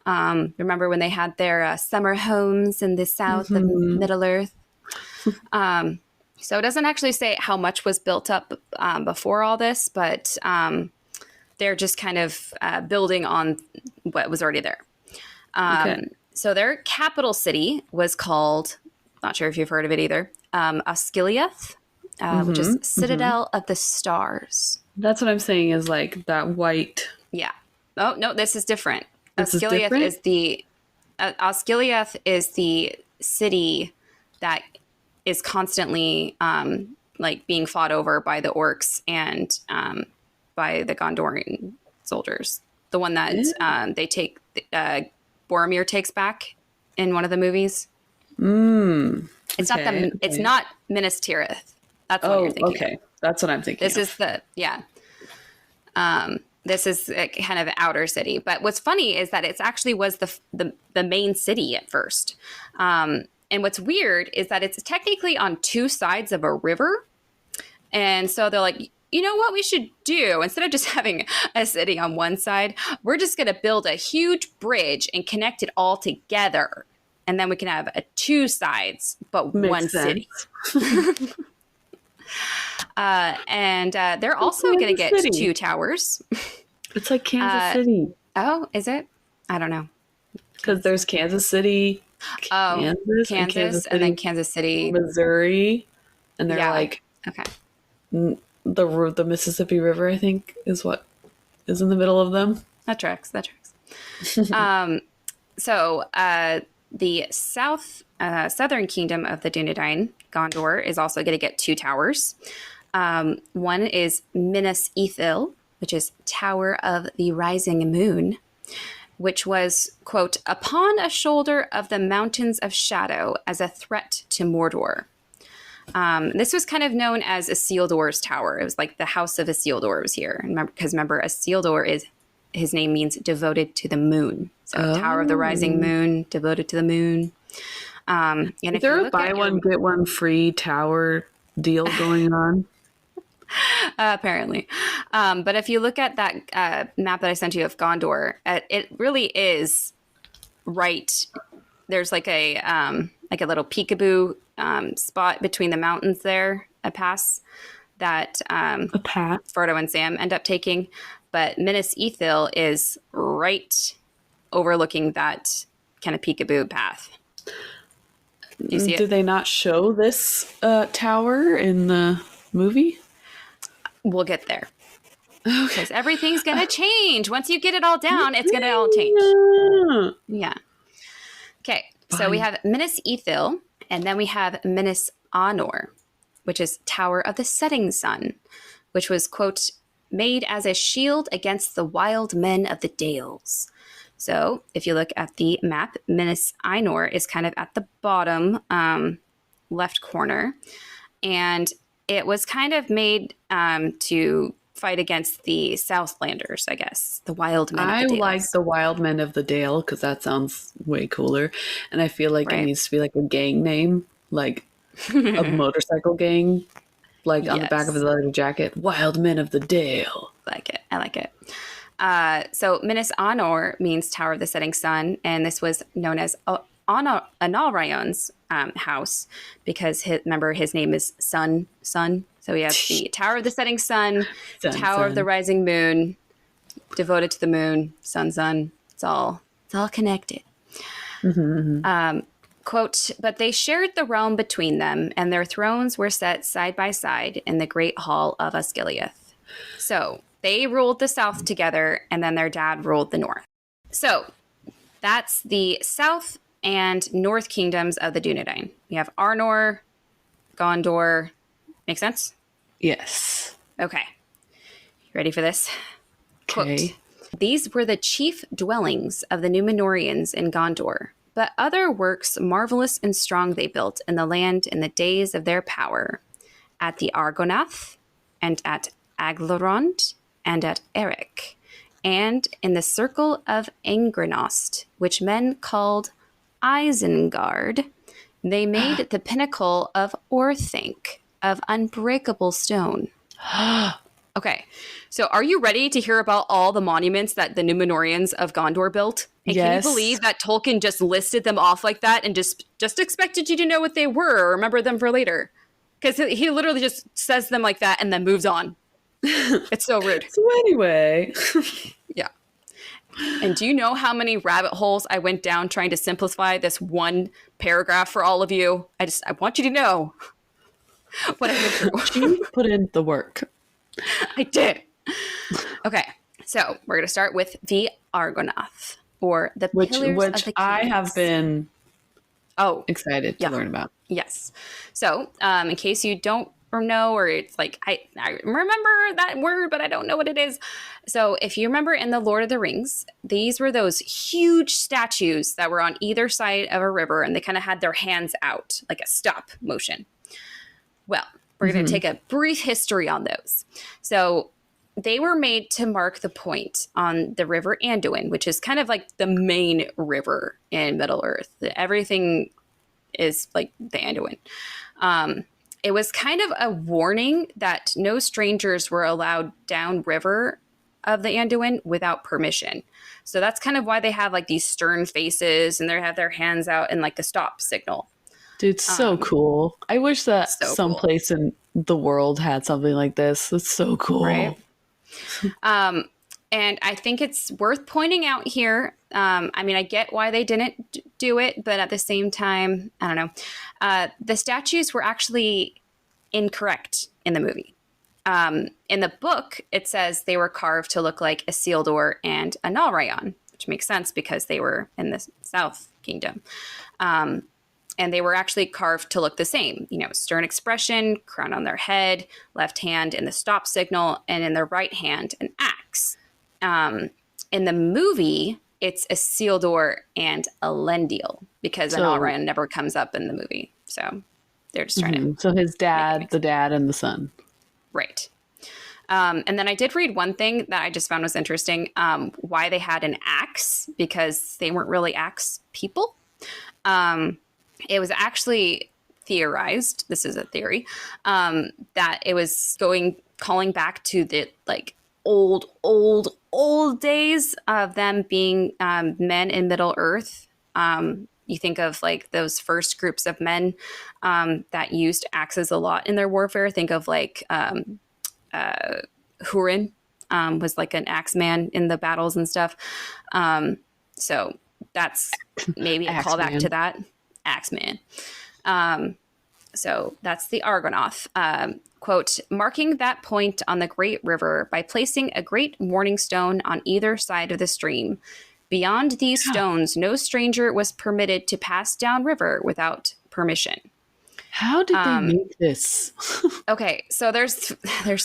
Remember when they had their summer homes in the south of Middle Earth? So it doesn't actually say how much was built up before all this, but they're just kind of building on what was already there. Okay. So their capital city was called, not sure if you've heard of it either, Osgiliath, which is Citadel of the Stars. That's what I'm saying is like that white. Yeah. Oh, no, this is different. Osgiliath is the Osgiliath is the city that is constantly like being fought over by the orcs and by the Gondorian soldiers. The one that they take Boromir takes back in one of the movies. It's it's not Minas Tirith. That's what you're thinking. Okay, that's what I'm thinking. This is this is a kind of an outer city. But what's funny is that it actually was the main city at first. And what's weird is that it's technically on two sides of a river. And so they're like, you know what we should do? Instead of just having a city on one side, we're just going to build a huge bridge and connect it all together. And then we can have two sides, but one city. And they're also going to get two towers. It's like Kansas City. Oh, is it? I don't know. Because there's Kansas City, Kansas, and then Kansas City, Missouri, and they're like the Mississippi River, I think, is what is in the middle of them. That tracks. So the southern kingdom of the Dunedain, Gondor, is also going to get two towers. One is Minas Ithil, which is Tower of the Rising Moon, which was, quote, upon a shoulder of the mountains of shadow as a threat to Mordor. This was kind of known as Isildur's tower. It was like the house of Isildur was here. Remember, Isildur his name means devoted to the moon. So Tower of the Rising Moon, devoted to the moon. And is there a buy one, get one free tower deal going on? Apparently. But if you look at that map that I sent you of Gondor, it really is right. There's like a little peekaboo spot between the mountains there, a pass that Frodo and Sam end up taking. But Minas Ithil is right overlooking that kind of peekaboo path. Do you see it? Did they not show this tower in the movie? We'll get there. Because everything's going to change. Once you get it all down, it's going to all change. Yeah. Okay. Fine. So we have Minas Ithil, and then we have Minas Anor, which is Tower of the Setting Sun, which was, quote, made as a shield against the wild men of the Dales. So if you look at the map, Minas Anor is kind of at the bottom left corner. And it was kind of made to fight against the Southlanders, I guess, the wild men of the Dales. I like the wild men of the Dale because that sounds way cooler. And I feel like it needs to be like a gang name, like a motorcycle gang, like on the back of the leather jacket, Wild Men of the Dale. I like it. So Minas Anor means Tower of the Setting Sun, and this was known as Anarion's house because remember his name is Sun. So we have the Tower of the Setting Sun, Tower of the Rising Moon, devoted to the moon, sun. It's all connected. Quote, but they shared the realm between them, and their thrones were set side by side in the great hall of Osgiliath. So they ruled the south together, and then their dad ruled the north. So that's the south and north kingdoms of the Dunedain. We have Arnor, Gondor. Make sense? Yes. Okay. You ready for this? Okay. Quote, these were the chief dwellings of the Númenóreans in Gondor, but other works marvelous and strong they built in the land in the days of their power, at the Argonath, and at Aglarond, and at Eric, and in the circle of Angrenost, which men called Isengard. They made the pinnacle of Orthanc, of unbreakable stone. Okay, so are you ready to hear about all the monuments that the Númenóreans of Gondor built? And yes. Can you believe that Tolkien just listed them off like that and just expected you to know what they were or remember them for later? Because he literally just says them like that and then moves on. It's so rude. So anyway. Yeah. And do you know how many rabbit holes I went down trying to simplify this one paragraph for all of you? I want you to know what I went through. You put in the work. I did. Okay, so we're going to start with the Argonath, or the Pillars of the Kingdoms. I have been excited to learn about. Yes. So in case you don't know, or it's like, I remember that word, but I don't know what it is. So if you remember in The Lord of the Rings, these were those huge statues that were on either side of a river, and they kind of had their hands out, like a stop motion. Well, we're going to take a brief history on those. So they were made to mark the point on the river Anduin, which is kind of like the main river in Middle-earth. Everything is like the Anduin. It was kind of a warning that no strangers were allowed downriver of the Anduin without permission. So that's kind of why they have like these stern faces and they have their hands out in like a stop signal. Dude, so cool. I wish that someplace in the world had something like this. It's so cool. Right? And I think it's worth pointing out here. I mean, I get why they didn't do it, but at the same time, I don't know. The statues were actually incorrect in the movie. In the book, it says they were carved to look like Isildur and Analrayan, which makes sense because they were in the South Kingdom. And they were actually carved to look the same, stern expression, crown on their head, left hand in the stop signal, and in their right hand, an axe. In the movie, it's Isildur and Elendil because Analrayan never comes up in the movie. So they're just trying to... So his dad, the dad, and the son. Right. And then I did read one thing that I just found was interesting, why they had an axe, because they weren't really axe people. It was actually theorized, this is a theory, that it was calling back to the like old days of them being men in Middle Earth. You think of like those first groups of men that used axes a lot in their warfare. Think of like Hurin was like an axe man in the battles and stuff. So that's maybe a callback to that. Axeman. So that's the Argonath. Quote, marking that point on the great river by placing a great warning stone on either side of the stream. Beyond these stones, no stranger was permitted to pass down river without permission. How did they make this? Okay, so there's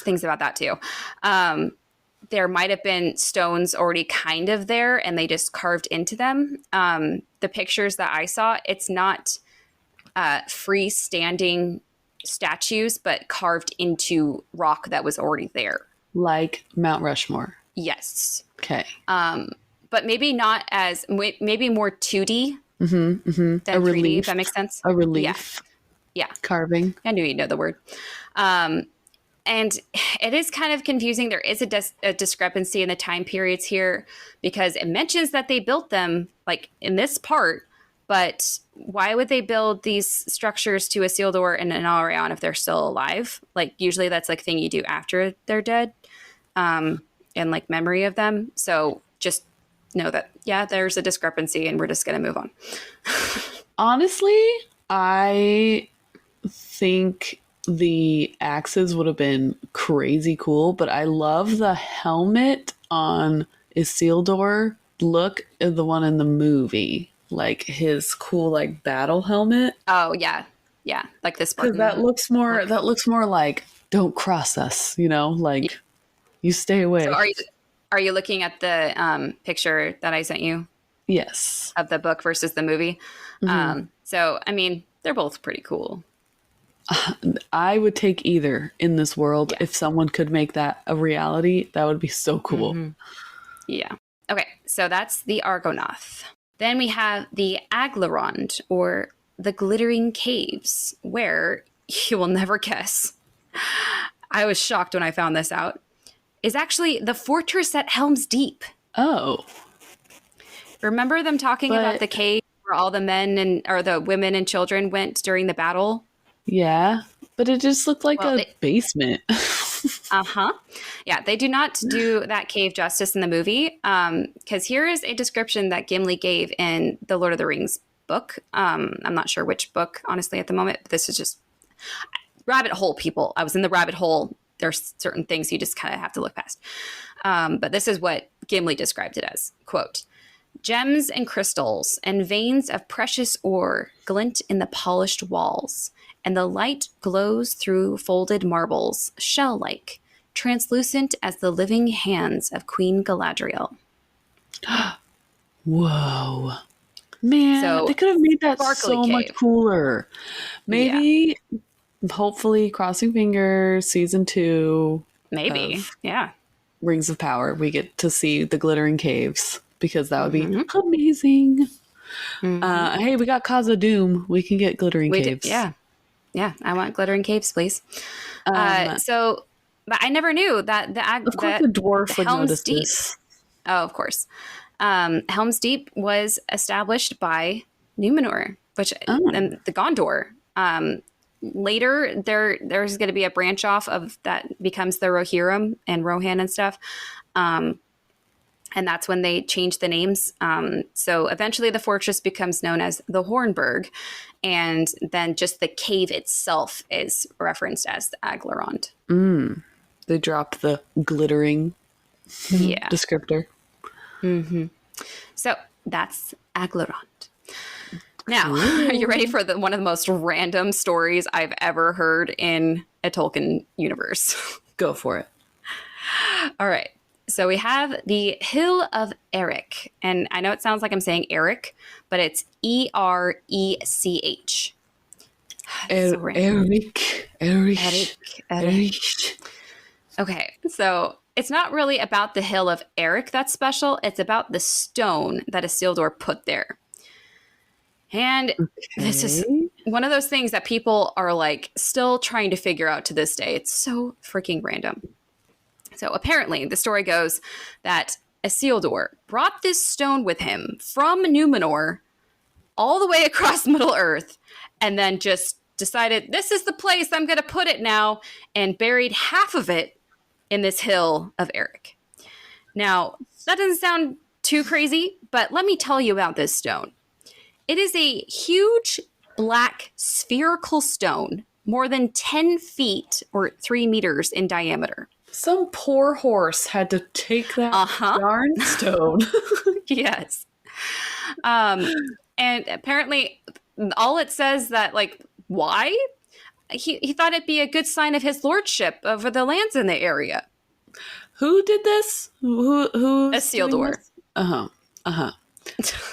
things about that too. There might have been stones already kind of there and they just carved into them. The pictures that I saw, it's not freestanding statues, but carved into rock that was already there. Like Mount Rushmore. Yes. Okay. But maybe not as, maybe more 2D than 3D, if that makes sense. A relief. Yeah. Carving. I knew you'd know the word. And it is kind of confusing. There is a discrepancy in the time periods here because it mentions that they built them like in this part, but why would they build these structures to Isildur and Anarion if they're still alive? Like usually that's like a thing you do after they're dead, in like memory of them. So just know that, yeah, there's a discrepancy and we're just going to move on. Honestly, I think the axes would have been crazy cool, but I love the helmet on Isildur. Look at the one in the movie, like his cool like battle helmet, Oh yeah, yeah, like the because Spartan look. that looks more like don't cross us, Yeah. like you stay So away. are you looking at the picture that I sent you Yes. of the book versus the movie? Hmm. So I mean, they're both pretty cool. I would take either in this world. Yeah. If someone could make that a reality, that would be so cool. Hmm. Yeah. Okay, so that's the Argonath. Then we have the Aglarond, or the Glittering Caves, where you will never guess. I was shocked when I found this out. Is actually the fortress at Helm's Deep. Oh, Remember them talking about but the cave where all the men and or the women and children went during the battle? yeah, but it just looked like Well, a basement. uh-huh. Yeah, they do not do that cave justice in the movie. Because here is a description that Gimli gave in the Lord of the Rings book. I'm not sure which book, honestly, at the moment, but this is just rabbit hole people. I was in the rabbit hole. There's certain things you just kind of have to look past. But this is what Gimli described it as, quote, gems and crystals and veins of precious ore glint in the polished walls, and the light glows through folded marbles, shell-like, translucent as the living hands of Queen Galadriel. Whoa. Man, So, they could have made that sparkly so much cave. cooler. Yeah, Maybe, hopefully, crossing fingers, season 2 maybe. of Yeah. Rings of Power, we get to see the glittering caves because that would be Mm-hmm. amazing. Mm-hmm. Hey, we got Casa Doom. We can get glittering We did. caves. Yeah. Yeah. I want glittering caves, please. Um, But I never knew that of course, the dwarf would Helm's notice Deep. this. Oh, of course. Helm's Deep was established by Numenor, which Oh, and the Gondor. Later, there's going to be a branch off of that becomes the Rohirrim and Rohan and stuff. And that's when they change the names. So eventually the fortress becomes known as the Hornburg. And then just the cave itself is referenced as the Aglarond. they dropped the glittering Yeah. descriptor. So that's Aglarond. Now, are you ready for one of the most random stories I've ever heard in a Tolkien universe? Go for it. All right. So we have the Hill of Erech. And I know it sounds like I'm saying Eric, but it's Erech. So random. Eric. Erech. Okay. So it's not really about the Hill of Erech that's special. It's about the stone that Isildur put there. And this is one of those things that people are like still trying to figure out to this day. It's so freaking random. So apparently the story goes that Isildur brought this stone with him from Numenor all the way across Middle Earth and then just decided this is the place I'm going to put it now and buried half of it in this hill of Erech. Now, that doesn't sound too crazy, but let me tell you about this stone. It is a huge black spherical stone, more than 10 feet or 3 meters in diameter. Some poor horse had to take that darn stone. Yes. And apparently all it says that, like, why? He thought it'd be a good sign of his lordship over the lands in the area. Who did this? Who's Isildur.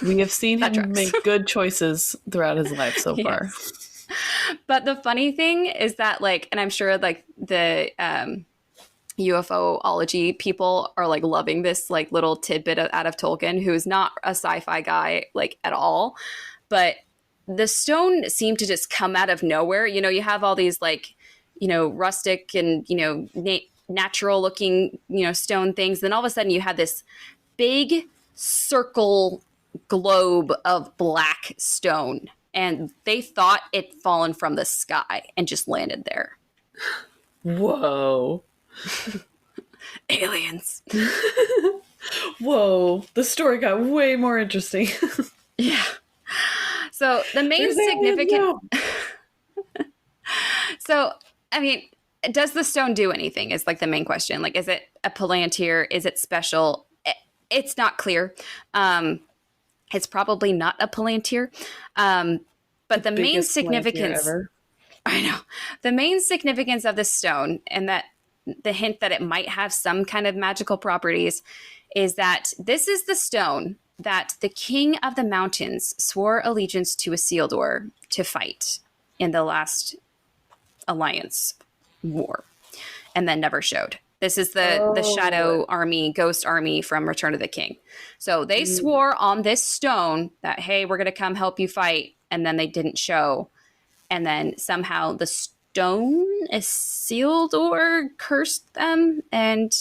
We have seen him make good choices throughout his life so far. But the funny thing is that, like, and I'm sure like the UFOlogy people are like loving this like little tidbit out of Tolkien, who's not a sci-fi guy like at all, but the stone seemed to just come out of nowhere. You know, you have all these like, you know, rustic and, you know, natural looking, you know, stone things. Then all of a sudden you had this big circle globe of black stone, and they thought it fallen from the sky and just landed there. Whoa. Aliens. Whoa. The story got way more interesting. Yeah. So the main There's aliens significant. now. So, I mean, does the stone do anything is like the main question. Like, is it a palantir? Is it special? It's not clear. It's probably not a palantir. But the main Biggest Palantir significance, ever. I know, the main significance of the stone and that the hint that it might have some kind of magical properties is that this is the stone that the king of the mountains swore allegiance to Isildur to fight in the last alliance war and then never showed. This is the shadow army, ghost army from Return of the King. So they swore on this stone that, hey, we're going to come help you fight. And then they didn't show. And then somehow the stone is sealed or cursed them. And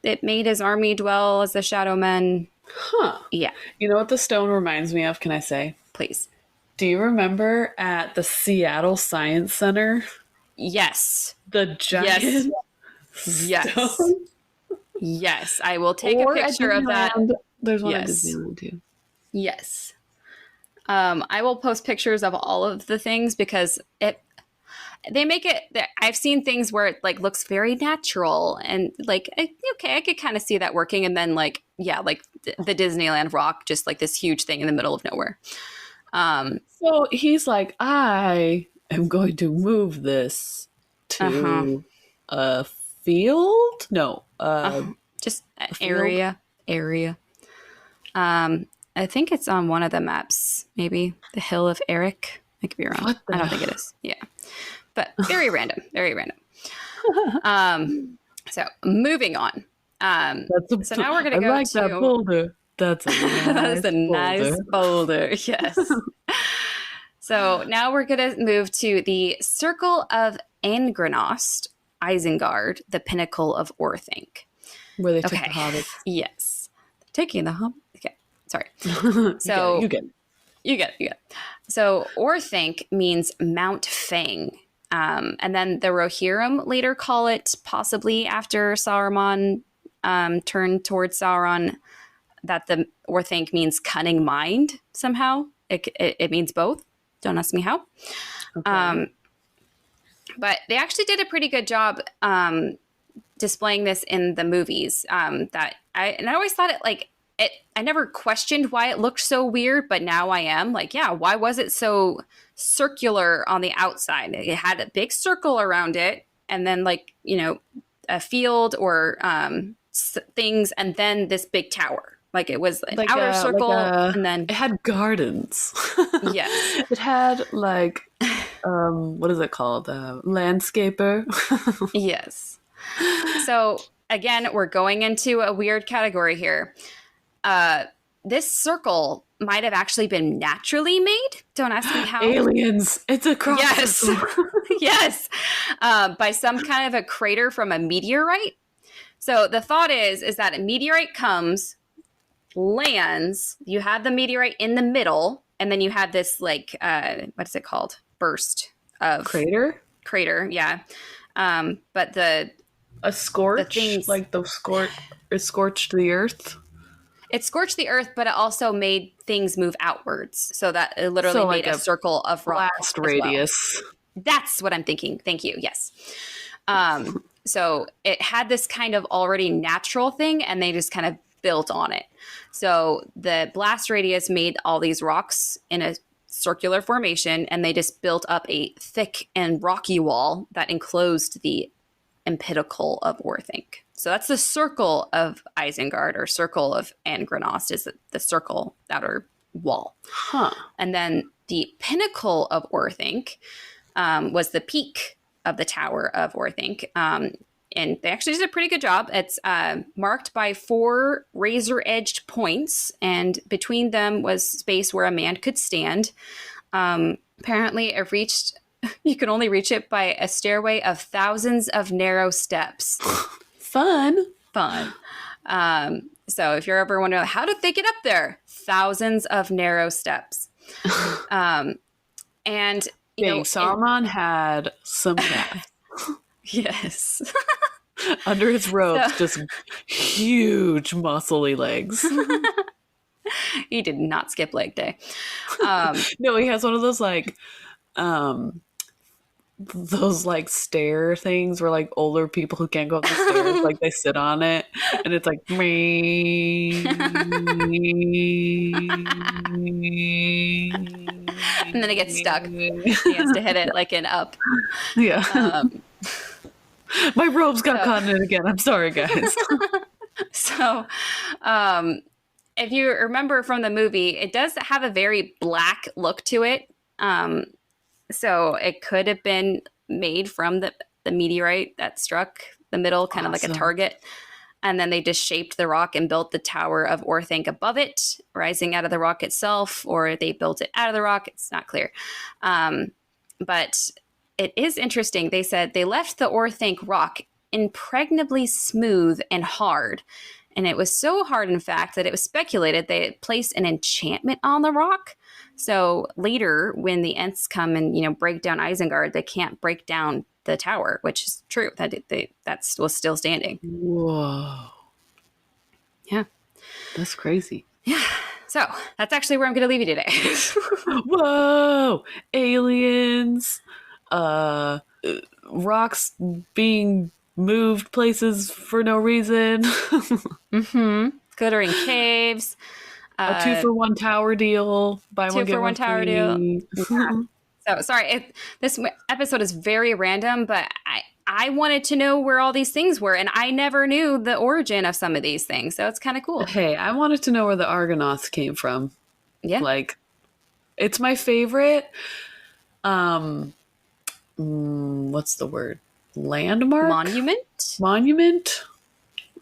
it made his army dwell as the shadow men. Huh. Yeah. You know what the stone reminds me of? Can I say? Please. Do you remember at the Seattle Science Center? Yes. The giant Yes. stone? Yes. I will take Or a picture of that. There's one Yes. at Disneyland too. Yes. I will post pictures of all of the things because they make it. I've seen things where it like looks very natural and like okay, I could kind of see that working, and then like like the Disneyland rock, just like this huge thing in the middle of nowhere. So he's like, I am going to move this to a field. No, just area. I think it's on one of the maps, maybe the Hill of Eric. I could be wrong. I don't think it is. Yeah, but very random. Very random. So moving on. So now we're going to go like to that boulder. That's a nice that is a nice boulder. Yes. So now we're going to move to the Circle of Angrenost, Isengard, the pinnacle of Orthanc. Where they took the hobbits. Yes. Taking the hobbit. Okay. Sorry. So you get it. So Orthanc means Mount Fang. And then the Rohirrim later call it, possibly after Saruman turned towards Sauron, that the Orthanc means cunning mind somehow. It means both. Don't ask me how. Okay. But they actually did a pretty good job displaying this in the movies. I always thought I never questioned why it looked so weird, but now I am like, yeah, why was it so circular on the outside? It had a big circle around it, and then a field or things, and then this big tower. Like it was an outer circle, and then it had gardens. Yes, it had what is it called? Landscaper. Yes. So again, we're going into a weird category here. This circle might have actually been naturally made. Don't ask me how. Aliens. It's a cross. Yes. Yes. By some kind of a crater from a meteorite. So the thought is that a meteorite comes, lands, you have the meteorite in the middle, and then you have this what is it called? Burst of crater. Yeah. But a scorch, it scorched the earth. It scorched the earth, but it also made things move outwards. So that it literally made a circle of rock. Blast radius. Well. That's what I'm thinking. Thank you. Yes. So it had this kind of already natural thing, and they just kind of built on it. So the blast radius made all these rocks in a circular formation, and they just built up a thick and rocky wall that enclosed the pinnacle of Orthanc. So that's the circle of Isengard, or circle of Angrenost, is the circle outer wall. Huh. And then the pinnacle of Orthanc was the peak of the Tower of Orthanc. And they actually did a pretty good job. It's marked by 4 razor-edged points, and between them was space where a man could stand. Apparently, you could only reach it by a stairway of thousands of narrow steps. Fun. So if you're ever wondering, how did they get up there? Thousands of narrow steps. And Saruman had some calves. Yes. Under his robes, just huge muscly legs. He did not skip leg day. No, he has one of those like stair things where like older people who can't go up the stairs, like they sit on it and it's like me. And then he gets stuck. He has to hit it like an up. Yeah. My robe's got caught in it again. I'm sorry, guys. So, if you remember from the movie, it does have a very black look to it. So it could have been made from the meteorite that struck the middle, kind of like a target. And then they just shaped the rock and built the Tower of Orthanc above it, rising out of the rock itself, or they built it out of the rock. It's not clear. But it is interesting. They said they left the Orthanc rock impregnably smooth and hard. And it was so hard, in fact, that it was speculated they had placed an enchantment on the rock. So later, when the Ents come and, break down Isengard, they can't break down the tower, which is true. That was still standing. Whoa. Yeah. That's crazy. Yeah. So that's actually where I'm going to leave you today. Whoa. Aliens. Rocks being moved places for no reason. Glittering caves. A 2-for-1 tower deal. Buy one, get one tower free. deal. Yeah. So sorry, this episode is very random, but I wanted to know where all these things were, and I never knew the origin of some of these things. So it's kind of cool. Hey, I wanted to know where the Argonauts came from. Yeah. Like, it's my favorite, what's the word? Landmark? Monument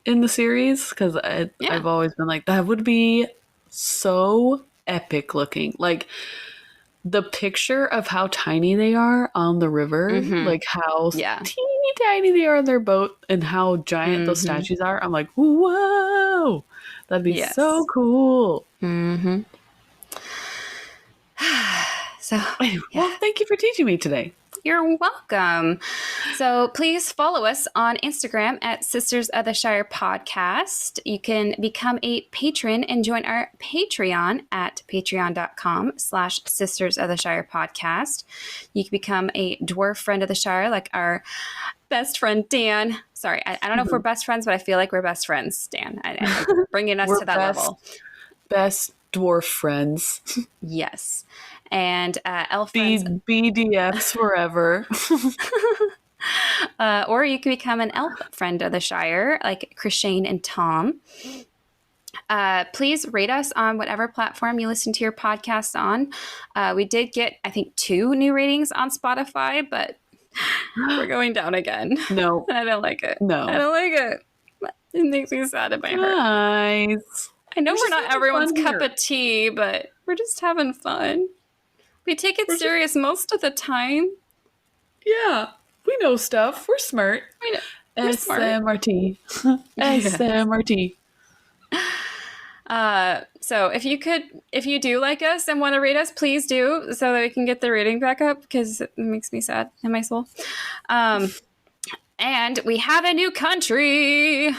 in the series, because I've always been like, that would be so epic looking. Like, the picture of how tiny they are on the river, like how teeny tiny they are on their boat and how giant those statues are. I'm like, whoa, that'd be so cool. So, well, thank you for teaching me today. You're welcome. So please follow us on Instagram at Sisters of the Shire Podcast. You can become a patron and join our Patreon at patreon.com/Sisters of the Shire Podcast. You can become a dwarf friend of the Shire, like our best friend, Dan. Sorry, I don't know if we're best friends, but I feel like we're best friends, Dan. I'm bringing us to that level. Best dwarf friends. Yes. And elf friends. BDFs forever. Or you can become an elf friend of the Shire, like Chrishane and Tom. Please rate us on whatever platform you listen to your podcast on. We did get, I think, 2 new ratings on Spotify, but we're going down again. No. I don't like it. No. I don't like it. It makes me sad in my heart. Nice. I know we're not everyone's cup of tea, but we're just having fun. We take it serious most of the time. Yeah. We know stuff. We're smart. We know. SMRT. SMRT. So if you do like us and want to rate us, please do, so that we can get the rating back up, because it makes me sad in my soul. And we have a new country.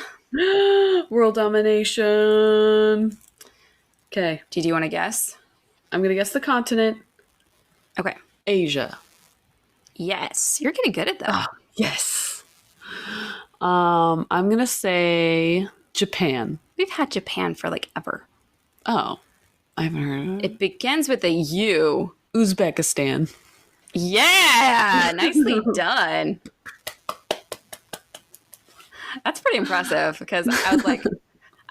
World domination. Okay. Do you want to guess? I'm going to guess the continent. Okay. Asia. Yes. You're getting good at that. Oh, yes. I'm going to say Japan. We've had Japan for like ever. Oh. I haven't heard of it. It begins with a U. Uzbekistan. Yeah. Nicely done. That's pretty impressive, because I was like,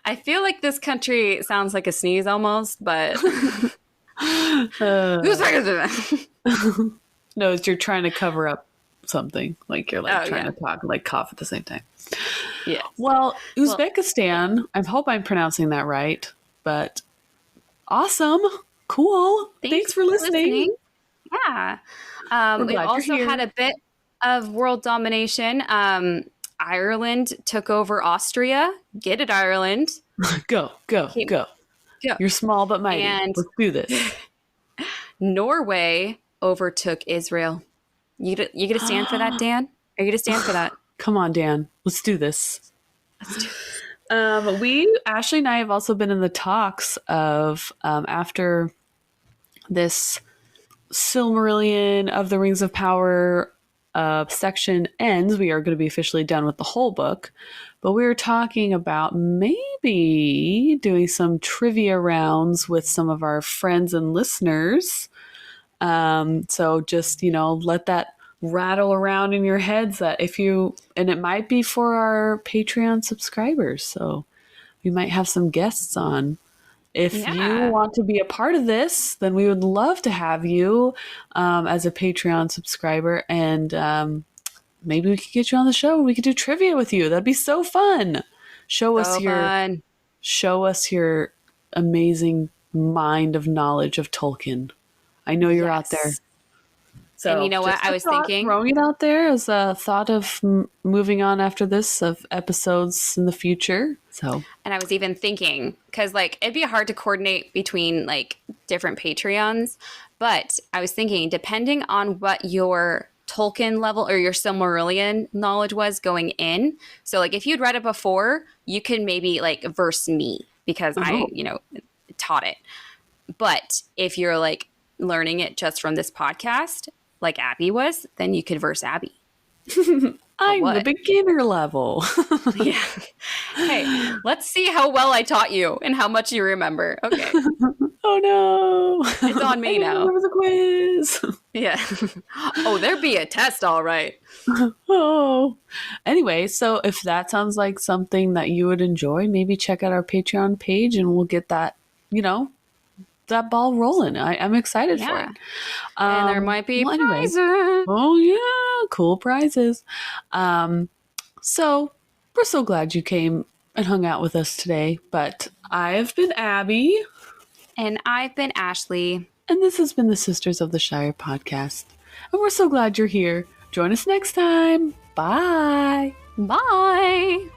I feel like this country sounds like a sneeze almost, but No, you're trying to cover up something. Like you're like trying to talk, like cough at the same time. Yeah. Well, Uzbekistan, I hope I'm pronouncing that right, but awesome. Cool. Thanks for listening. Yeah. We've also had a bit of world domination. Ireland took over Austria. Get it, Ireland. Go. You're small but mighty. And let's do this. Norway overtook Israel. You gonna stand for that, Dan? Are you gonna stand for that? Come on, Dan. Let's do this. Ashley and I have also been in the talks of after this Silmarillion of the Rings of Power section ends, we are going to be officially done with the whole book. But we were talking about maybe doing some trivia rounds with some of our friends and listeners. So just, let that rattle around in your heads that and it might be for our Patreon subscribers. So we might have some guests on. If you want to be a part of this, then we would love to have you as a Patreon subscriber, and maybe we could get you on the show and we could do trivia with you. That'd be so fun. Show us your amazing mind of knowledge of Tolkien. I know you're out there. So, and you know what? I was thinking, throwing it out there as a thought of moving on after this of episodes in the future. So, and I was even thinking, because it'd be hard to coordinate between different Patreons, but I was thinking, depending on what your Tolkien level or your Silmarillion knowledge was going in. So if you'd read it before, you could maybe verse me because I taught it. But if you're learning it just from this podcast, like Abby was, then you could verse Abby. I'm the beginner level. Yeah. Hey, let's see how well I taught you and how much you remember. Okay. Oh no. It's on me now. There was a quiz. Yeah. Oh, there'd be a test, all right. Oh. Anyway, so if that sounds like something that you would enjoy, maybe check out our Patreon page and we'll get that, that ball rolling. I'm excited for it. And there might be prizes. Oh yeah, cool prizes. So we're so glad you came and hung out with us today. But I've been Abby. And I've been Ashley. And this has been the Sisters of the Shire podcast. And we're so glad you're here. Join us next time. Bye. Bye.